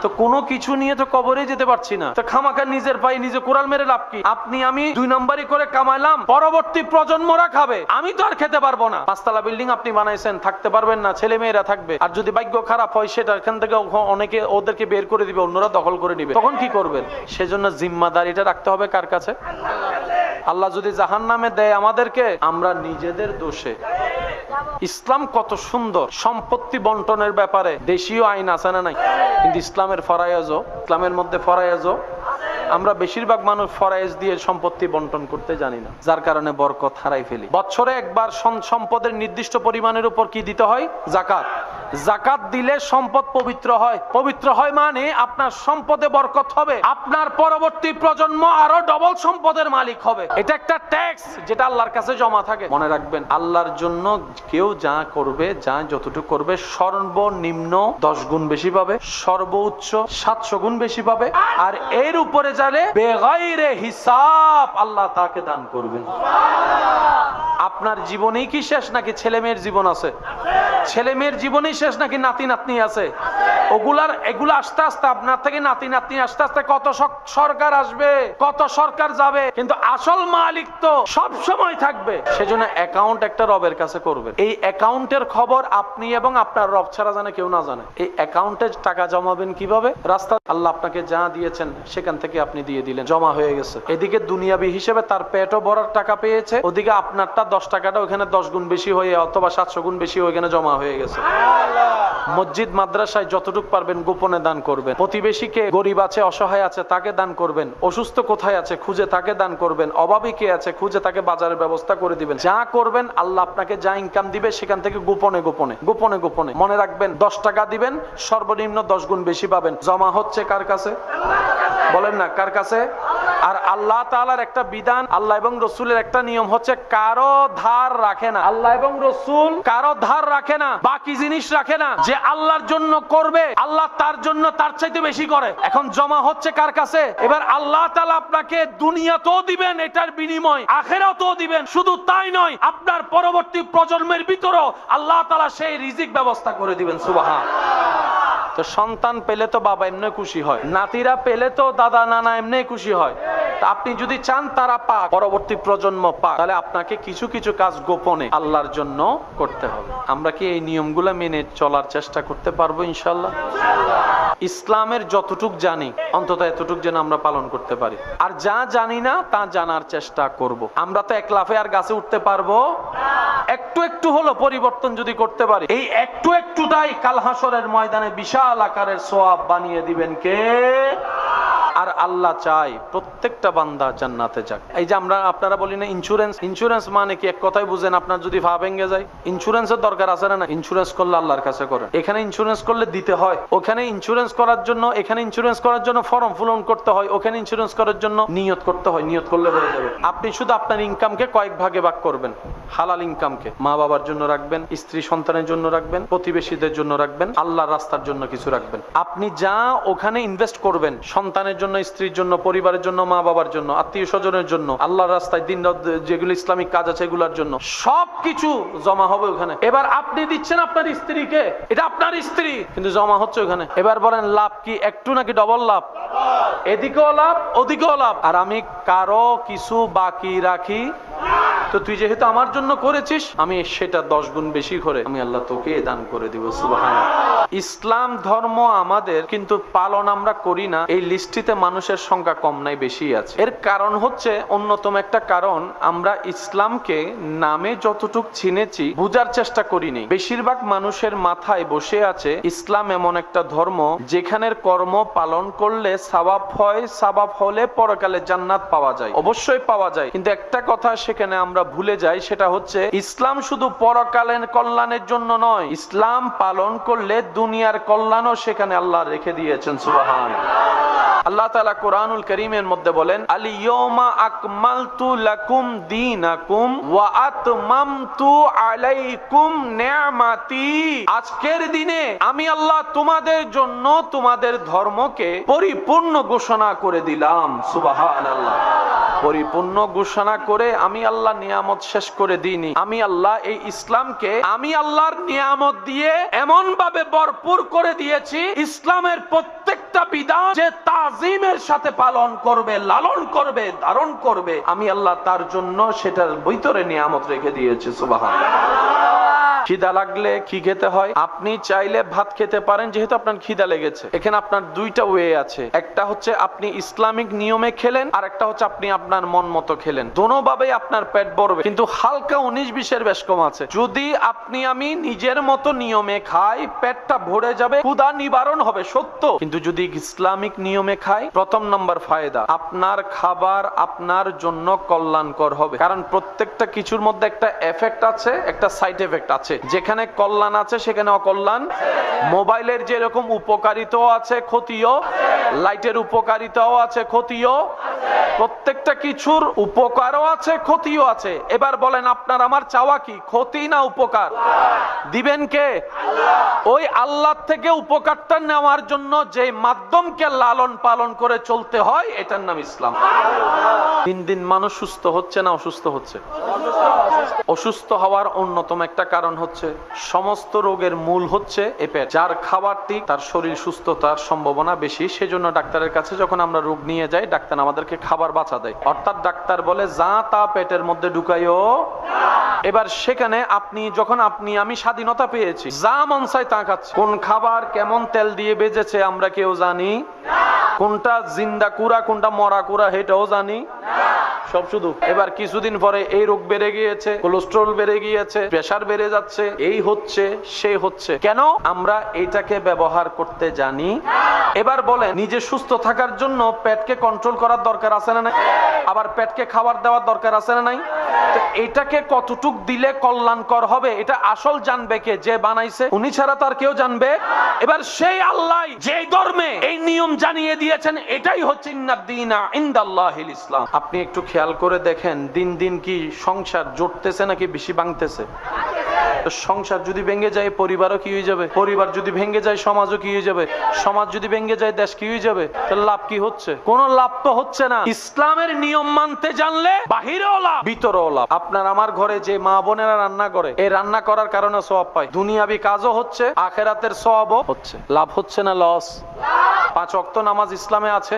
তো কোনো কিছু নিয়ে তো কবরে যেতে পারছি না, তো খামাখা নিজের পায়ে নিজে কোরাল মেরে লাভ কি? আপনি আমি 2 নম্বরই করে কামাইলাম, পরবর্তী প্রজন্মরা খাবে, আমি তো আর খেতে পারবো না। 5 তলা বিল্ডিং আপনি বানাইছেন, থাকতে পারবেন না, ছেলে মেয়েরা থাকবে, আর যদি ভাগ্য খারাপ হয় সেটা এখান থেকে অনেকে ওদেরকে বের করে দিবে, অন্যরা দখল করে নিবে, তখন কি করবেন? সেজন্য জিম্মাদারিটা রাখতে হবে কার কাছে? আল্লাহ যদি জাহান্নামে দেয় আমাদেরকে, আমরা নিজেদের দোষে। ইসলাম কত সুন্দর সম্পত্তি বন্টনের ব্যাপারে, দেশীয় আইন আছে না নাই? কিন্তু ইসলামের ফরায়েজও, ইসলামের মধ্যে ফরায়েজও, আমরা বেশিরভাগ মানুষ ফরায়েজ দিয়ে সম্পত্তি বন্টন করতে জানি না, যার কারণে বরকত হারাই ফেলি। বছরে একবার সম্পদের নির্দিষ্ট পরিমাণের উপর কি দিতে হয়? যাকাত। যাকাত দিলে সম্পদ পবিত্র হয়। পবিত্র হয় মানে আপনার সম্পদে বরকত হবে, আপনার পরবর্তী প্রজন্ম আরো ডবল সম্পদের মালিক হবে। এটা একটা ট্যাক্স যেটা আল্লাহর কাছে জমা থাকে। মনে রাখবেন, আল্লাহর জন্য কেউ যা করবে, যা যতটুকু করবে, সর্বনিম্ন 10 গুণ বেশি পাবে, সর্বোচ্চ 700 গুণ বেশি পাবে, আর এর উপরে যারে বেগাইরে হিসাব আল্লাহ তাকে দান করবেন। আপনার জীবনেই কি শেষ, নাকি ছেলে মেয়ের জীবন আছে? ছেলে মেয়ের জীবনেই শেষ, নাকি নাতি নাতনি আছে? এগুলা আস্তে আস্তে আপনার থেকে নাতি নাতনি আস্তে আস্তে কত সরকার আসবে, কত সরকার যাবে, কিন্তু আসল মালিক তো সব সময় থাকবে। সেজন্য অ্যাকাউন্ট একটা রবের কাছে করবেন। এই অ্যাকাউন্টের খবর আপনি এবং আপনার রব ছাড়া জানে কেউ না জানে। এই অ্যাকাউন্টে টাকা জমাবেন কিভাবে? রাস্তা আল্লাহ আপনাকে যা দিয়েছেন সেখান থেকে আপনি দিয়ে দিলেন, জমা হয়ে গেছে। এদিকে দুনিয়াবি হিসেবে তার পেটও ভরার টাকা পেয়েছে, ওদিকে আপনারটা 10 টাকাটা ওখানে 10 গুণ বেশি হয়ে অথবা 700 গুণ বেশি ওখানে জমা হয়ে গেছে। মসজিদ মাদ্রাসায় যতটুকু পারবেন গোপনে দান করবেন। প্রতিবেশীকে, গরিব আছে, অসহায় আছে, তাকে দান করবেন। অসুস্থ কোথায় আছে খুঁজে তাকে দান করবেন। অভাবী কে আছে খুঁজে তাকে বাজারের ব্যবস্থা করে দিবেন। যা করবেন আল্লাহ আপনাকে যা ইনকাম দিবে সেখান থেকে গোপনে গোপনে গোপনে গোপনে, মনে রাখবেন 10 টাকা দিবেন, সর্বনিম্ন 10 গুণ বেশি পাবেন। জমা হচ্ছে কার কাছে? বলেন না কার কাছে? আর আল্লাহ তাআলার একটা বিধান, আল্লাহ এবং রসুলের একটা নিয়ম হচ্ছে কারো ধার রাখে না। আল্লাহ এবং রসুল কারো ধার রাখে না, বাকি জিনিস রাখে না। যে আল্লাহর জন্য করবে, আল্লাহ তার জন্য তার চাইতে বেশি করে। এখন জমা হচ্ছে কার কাছে? এবার আল্লাহ তাআলা আপনাকে দুনিয়াতেও দিবেন, এটার বিনিময় আখিরাতেও দিবেন। শুধু তাই নয়, আপনার পরবর্তী প্রজন্মের ভিতরেও আল্লাহ তাআলা সেই রিজিক ব্যবস্থা করে দিবেন। সুবহানাল্লাহ। তো সন্তান পেলে তো বাবা এমনি খুশি হয়, নাতিরা পেলে তো দাদা নানা এমনি খুশি হয়। তা আপনি যদি চান তারা পাক, পরবর্তী প্রজন্ম পাক, তাহলে আপনাকে কিছু কিছু কাজ গোপনে আল্লাহর জন্য করতে হবে। আমরা কি এই নিয়মগুলো মেনে চলার চেষ্টা করতে পারবো ইনশাআল্লাহ? ইসলামের যতটুক জানি অন্তত এতটুক যেন আমরা পালন করতে পারি, আর যা জানি না তা জানার চেষ্টা করব। আমরা তো এক লাফে আর গাছে উঠতে পারবো? একটু একটু হলো পরিবর্তন যদি করতে পারি, এই একটু একটুটাই কাল হাসরের ময়দানে বিশাল আকারের সওয়াব বানিয়ে দিবেন কে? আর আল্লাহ চায় প্রত্যেকটা বান্দা জান্নাতে যাক। এই যে আপনারা বলি না ইন্স্যুরেন্স মানে কি? এক কথাই বুঝেন, আপনার যদি পা ভেঙে যায় ইন্স্যুরেন্সের দরকার আছে না? ইন্স্যুরেন্স করলে আল্লাহর কাছে করেন। এখানে ইন্স্যুরেন্স করলে দিতে হয়, ওখানে ইন্স্যুরেন্স করার জন্য, এখানে ইন্স্যুরেন্স করার জন্য ফর্ম পূরণ করতে হয়, ওখানে ইন্স্যুরেন্স করার জন্য নিয়ত করতে হয়। নিয়ত করলে হয়ে যাবে। আপনি শুধু আপনার ইনকামকে কয়েক ভাগে ভাগ করবেন। হালাল ইনকামকে মা বাবার জন্য রাখবেন, স্ত্রী সন্তানের জন্য রাখবেন, প্রতিবেশীদের জন্য রাখবেন, আল্লাহর রাস্তার জন্য কিছু রাখবেন। আপনি যা ওখানে ইনভেস্ট করবেন, সন্তানের জন্য, স্ত্রীর জন্য, পরিবারের জন্য, মা বাবার জন্য, আত্মীয় স্বজনের জন্য, আল্লাহর রাস্তায় দিন যেগুলো ইসলামিক কাজ আছে এগুলোর জন্য, সবকিছু জমা হবে ওখানে। এবার আপনি দিচ্ছেন আপনার স্ত্রীকে, এটা আপনার স্ত্রী, কিন্তু জমা হচ্ছে ওখানে। এবার বলেন লাভ কি একটু নাকি ডবল লাভ? এদিকেও লাভ, ওদিকেও লাভ। আর আমি কারো কিছু বাকি রাখি? তো তুই যেহেতু আমার জন্য করেছিস, আমি সেটা 10 গুণ বেশি করে আমি আল্লাহ তোকে দান করে দিব। সুবহানাল্লাহ। ইসলাম ধর্ম আমাদের, কিন্তু পালন আমরা করি না। এই লিস্টিতে মানুষের সংখ্যা কম নাই, বেশি আছে। এর কারণ হচ্ছে, অন্যতম একটা কারণ, আমরা ইসলামকে নামে যতটুক চিনেছি বুঝার চেষ্টা করিনি। বেশিরভাগ মানুষের মাথায় বসে আছে ইসলাম এমন একটা ধর্ম যেখানের কর্ম পালন করলে সওয়াব হয়, সওয়াব হলে পরকালে জান্নাত পাওয়া যায়। অবশ্যই পাওয়া যায়, কিন্তু একটা কথা সেখানে আমরা ভুলে যাই, সেটা হচ্ছে ইসলাম শুধু পরকালের কল্যাণের জন্য নয়, ইসলাম পালন করলে দুনিয়ার কল্যাণও সেখানে আল্লাহ রেখে দিয়েছেন। সুবহানাল্লাহ। আল্লাহ তাআলা কোরআনুল কারীমের মধ্যে বলেন, আল-ইয়াওমা আকমালতু লাকুম দীনাকুম ওয়া আতমামতু আলাইকুম নি'মাতি। আজকের দিনে আমি আল্লাহ তোমাদের জন্য তোমাদের ধর্মকে পরিপূর্ণ ঘোষণা করে দিলাম। সুবহানাল্লাহ। পরিপূর্ণ ঘোষণা করে আমি আল্লাহ নিয়ামত শেষ করে দিইনি। আমি আল্লাহ এই ইসলামকে আমি আল্লাহর নিয়ামত দিয়ে এমন ভাবে ভরপুর করে দিয়েছি, ইসলামের প্রত্যেকটা বিধান যে তাজিমের সাথে পালন করবে, লালন করবে, ধারণ করবে, আমি আল্লাহ তার জন্য সেটার ভিতরে নিয়ামত রেখে দিয়েছি। সুবহানাল্লাহ। খিদা লাগলে কি খেতে হয়? আপনি চাইলে ভাত খেতে পারেন, যেহেতু আপনার খিদা লেগেছে। এখানে আপনার দুইটা ওয়ে আছে। একটা হচ্ছে আপনি ইসলামিক নিয়মে খেলেন, আর একটা হচ্ছে আপনি আপনার মন মতো খেলেন। দোনোভাবেই আপনার পেট ভরবে, কিন্তু হালকা 19-20 বেশ কম আছে। যদি আপনি আমি নিজের মতো নিয়মে খাই, পেটটা ভরে যাবে, ক্ষুধা নিবারণ হবে সত্য, কিন্তু যদি ইসলামিক নিয়মে খাই, প্রথম নম্বর ফায়দা, আপনার খাবার আপনার জন্য কল্যাণকর হবে। কারণ প্রত্যেকটা কিছুর মধ্যে একটা এফেক্ট আছে, একটা সাইড এফেক্ট আছে। যেখানে কল্যাণ আছে সেখানে অকল্যাণ। মোবাইলের যেরকম উপকারিতাও আছে, ক্ষতিও। লাইটের উপকারিতাও আছে, ক্ষতিও। প্রত্যেকটা কিছুর উপকারও আছে, ক্ষতিও আছে। এবার বলেন আপনার আমার চাওয়া কি, ক্ষতি না উপকার? দিবেন কে? ওই আল্লাহ থেকে উপকারটা নেওয়ার জন্য যে মাধ্যমকে লালন পালন করে চলতে হয়, এটার নাম ইসলাম। দিন দিন মানুষ সুস্থ হচ্ছে না অসুস্থ হচ্ছে? অসুস্থ হওয়ার অন্যতম একটা কারণ হচ্ছে, সমস্ত রোগের মূল হচ্ছে এ পেট। যার খাবার ঠিক তার শরীর সুস্থতার সম্ভাবনা বেশি। সেজন্য ডাক্তারের কাছে যখন আমরা রোগ নিয়ে যাই, ডাক্তার আমাদেরকে খাবার বাঁচা দেয়। অর্থাৎ ডাক্তার বলে যা তা পেটের মধ্যে ঢুকাইও। এবার সেখানে যখন আমি স্বাধীনতা পেয়েছি, যা মন চায় তা খাচ্ছি। কোন খাবার কেমন তেল দিয়ে বেজেছে আমরা কেউ জানি? কোনটা জিন্দা কুড়া, কোনটা মরা কুড়া, সেটাও জানি সব শুধু। এবার কিছুদিন পরে এই রোগ বেড়ে গিয়েছে, কোলেস্টেরল বেড়ে গিয়েছে, প্রেসার বেড়ে যাচ্ছে, এই হচ্ছে সেই হচ্ছে। কেন? আমরা এইটাকে ব্যবহার করতে জানি। এবার বলেন, নিজে সুস্থ থাকার জন্য পেটকে কন্ট্রোল করার দরকার আছে না নাই? আবার পেটকে খাবার দেওয়ার দরকার আছে না নাই? তো এটাকে কতটুক দিলে কল্যাণকর হবে, এটা আসল জানবে কে? যে বানাইছে, উনি ছাড়া তার কেউ জানবে? এবার সেই আল্লাহ যে ধর্মে এই নিয়ম জানিয়ে দিয়েছেন, এটাই হচ্ছে ইন্নাদ-দীনা ইনদাল্লাহিল ইসলাম। আপনি একটু খেয়াল করে দেখেন, দিন দিন কি সংসার জুটতেছে নাকি বেশি ভাঙতেছে? সংসার যদি ভেঙে যায়, পরিবারও কি হয়ে যাবে? পরিবার যদি ভেঙে যায়, সমাজও কি হয়ে যাবে? সমাজ যদি ভেঙে যায়, দেশ কি হয়ে যাবে? তাহলে লাভ কি হচ্ছে? কোনো লাভ তো হচ্ছে না। ইসলামের নিয়ম মানতে জানলে বাহিরেও লাভ, ভিতরেও লাভ। আপনার আমার ঘরে যে মা বোনেরা রান্না করে, এই রান্না করার কারণে সওয়াব পায়। দুনিয়াবি কাজও হচ্ছে, আখিরাতের সওয়াবও হচ্ছে। লাভ হচ্ছে না লস? 5 ওয়াক্ত নামাজ ইসলামে আছে,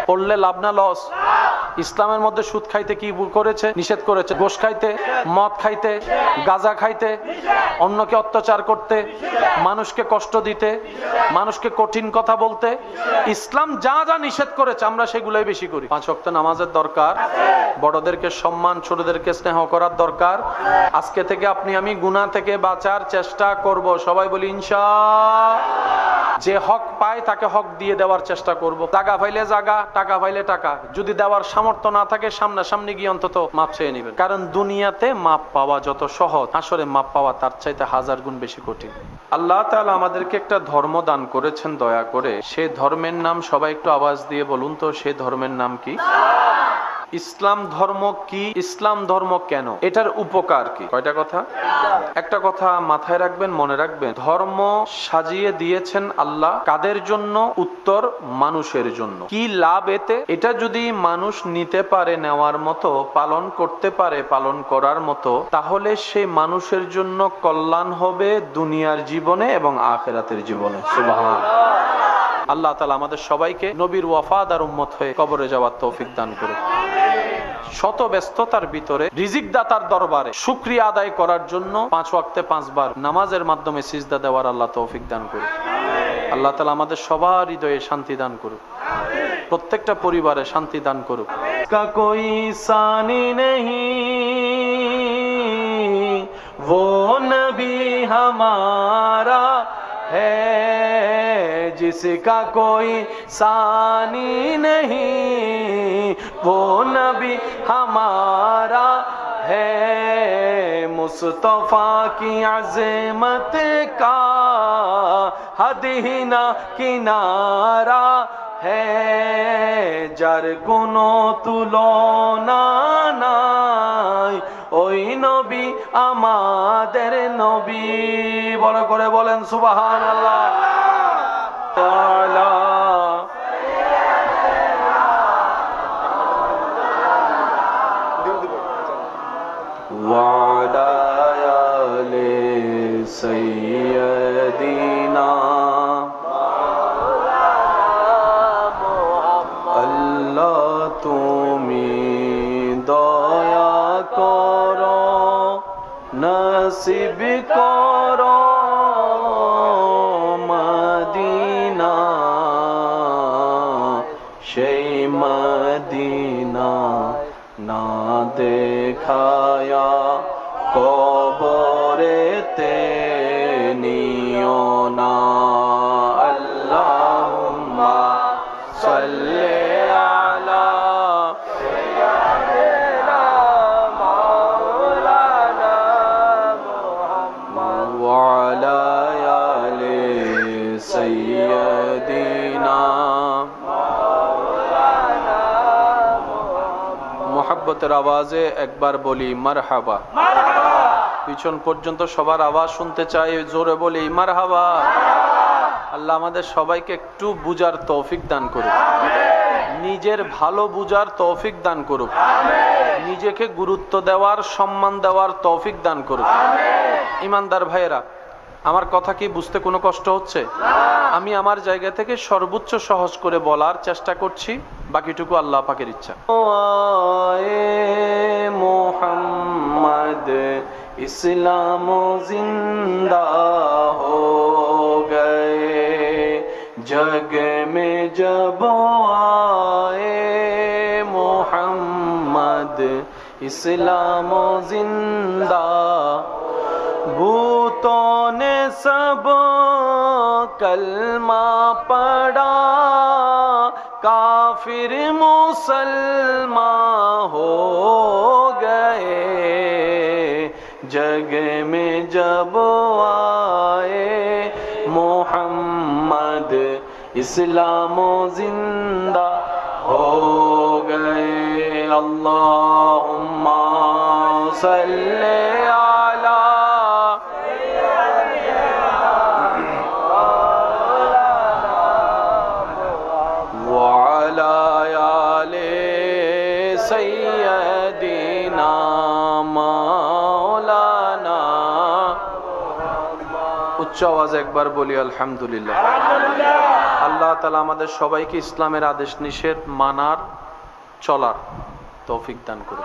পড়লে লাভ না লস? ইসলামের মধ্যে সুদ খাইতে কি করেছে? নিষেধ করেছে। ঘুষ খাইতে, মদ খাইতে, গাঁজা খাইতে, অন্যকে অত্যাচার করতে, মানুষকে কষ্ট দিতে, মানুষকে কঠিন কথা বলতে, ইসলাম যা যা নিষেধ করেছে আমরা সেগুলোই বেশি করি। 5 ওয়াক্ত নামাজের দরকার, বড়দেরকে সম্মান, ছোটদেরকে স্নেহ করার দরকার। আজকে থেকে আপনি আমি গুনাহ থেকে বাঁচার চেষ্টা করব। সবাই বলি ইনশাআল্লাহ। যে হক পায় তাকে হক দিয়ে দেওয়ার চেষ্টা করব। জায়গা পাইলে জায়গা, টাকা পাইলে টাকা, যদি দেওয়ার সামর্থ্য না থাকে সামনাসামনি গিয়ে অন্তত মাপ চেয়ে নেবেন। কারণ দুনিয়াতে মাপ পাওয়া যত সহজ, আসলে মাপ পাওয়া তার চাইতে 1000 গুণ বেশি কঠিন। আল্লাহ তাআলা আমাদেরকে একটা ধর্ম দান করেছেন দয়া করে। সেই ধর্মের নাম সবাই একটু আওয়াজ দিয়ে বলুন তো, সেই ধর্মের নাম কি? ইসলাম ধর্ম কি? ইসলাম ধর্ম কেন? এটার উপকার কি? কয়টা কথা? একটা কথা মাথায় রাখবেন, মনে রাখবেন, ধর্ম সাজিয়ে দিয়েছেন আল্লাহ কাদের জন্য? উত্তর, মানুষের জন্য। কি লাভ এতে? এটা যদি মানুষ নিতে পারে, নেওয়ার মতো, পালন করতে পারে, পালন করার মতো, তাহলে সেই মানুষের জন্য কল্যাণ হবে দুনিয়ার জীবনে এবং আখিরাতের জীবনে। সুবহানাল্লাহ। আল্লাহ তাআলা আমাদের সবাইকে নবীর ওয়াফাদার উম্মত হয়ে কবরে যাওয়ার তৌফিক দান করুন। শত ব্যস্ততার ভিতরে রিজিক দাতার দরবারে শুকরিয়া আদায় করার জন্য 5 ওয়াক্তে 5 বার নামাজের মাধ্যমে সিজদা দেওয়ার আল্লাহ তৌফিক দান করুন। আল্লাহ তাআলা আমাদের সবার হৃদয়ে শান্তি দান করুন, প্রত্যেকটা পরিবারে শান্তি দান করুন। কা কোই সানি নেহি वो नबी हमारा है जिसका कोई सानी नहीं वो नबी हमारा है मुस्तफा की अज़मत का हद ही ना किनारा है जार कोनो तुलना নাই ওই নবী আমাদের নবী। বড় করে বলেন সুবহানাল্লাহ। তাআলা ওয়া আলা আলি সাইয়্যিদিনা আল্লাহ তুমি দয়া করো, নসিব করো মদিনা, সেই মদিনা না দেখায়া কবরেতে নিও না। আল্লাহুম্মা সাল্লি আলা সাইয়্যিদিনা মাওলানা মুহাম্মদ ওয়া আলা আলি সাইয়্যিদিনা মাওলানা মুহাম্মদ। মুহাব্বতের আওয়াজে একবার বলি মারহাবা। পিছন পর্যন্ত সবার আওয়াজ শুনতে চাই, জোরে বলি মারহাবা। আল্লাহ আমাদের সবাইকে একটু বুঝার তৌফিক দান করুক, নিজের ভালো বুঝার তৌফিক দান করুক, নিজেকে গুরুত্ব দেওয়ার, সম্মান দেওয়ার তৌফিক দান করুক। ইমানদার ভাইয়েরা, আমার কথা কি বুঝতে কোনো কষ্ট হচ্ছে? আমি আমার জায়গা থেকে সর্বোচ্চ সহজ করে বলার চেষ্টা করছি, বাকিটুকু আল্লাহ পাকের ইচ্ছা। মোহাম্মদ ইসলাম জিন্দা हो गए जग में जब आए मोहम्मद इस्लाम जिंदा भूतों ने सब कलमा पढ़ा काफिर मुसलमान हो गए जग में जब आए मोहम्मद इस्लाम जिंदा हो गए अल्लाहुम्मा सल्ले अला व अला आले सय्यदिना উচ্চ আওয়াজে একবার বলি আলহামদুলিল্লাহ। আল্লাহ তাআলা আমাদের সবাইকে ইসলামের আদেশ নিষেধ মানার, চলার তৌফিক দান করুন।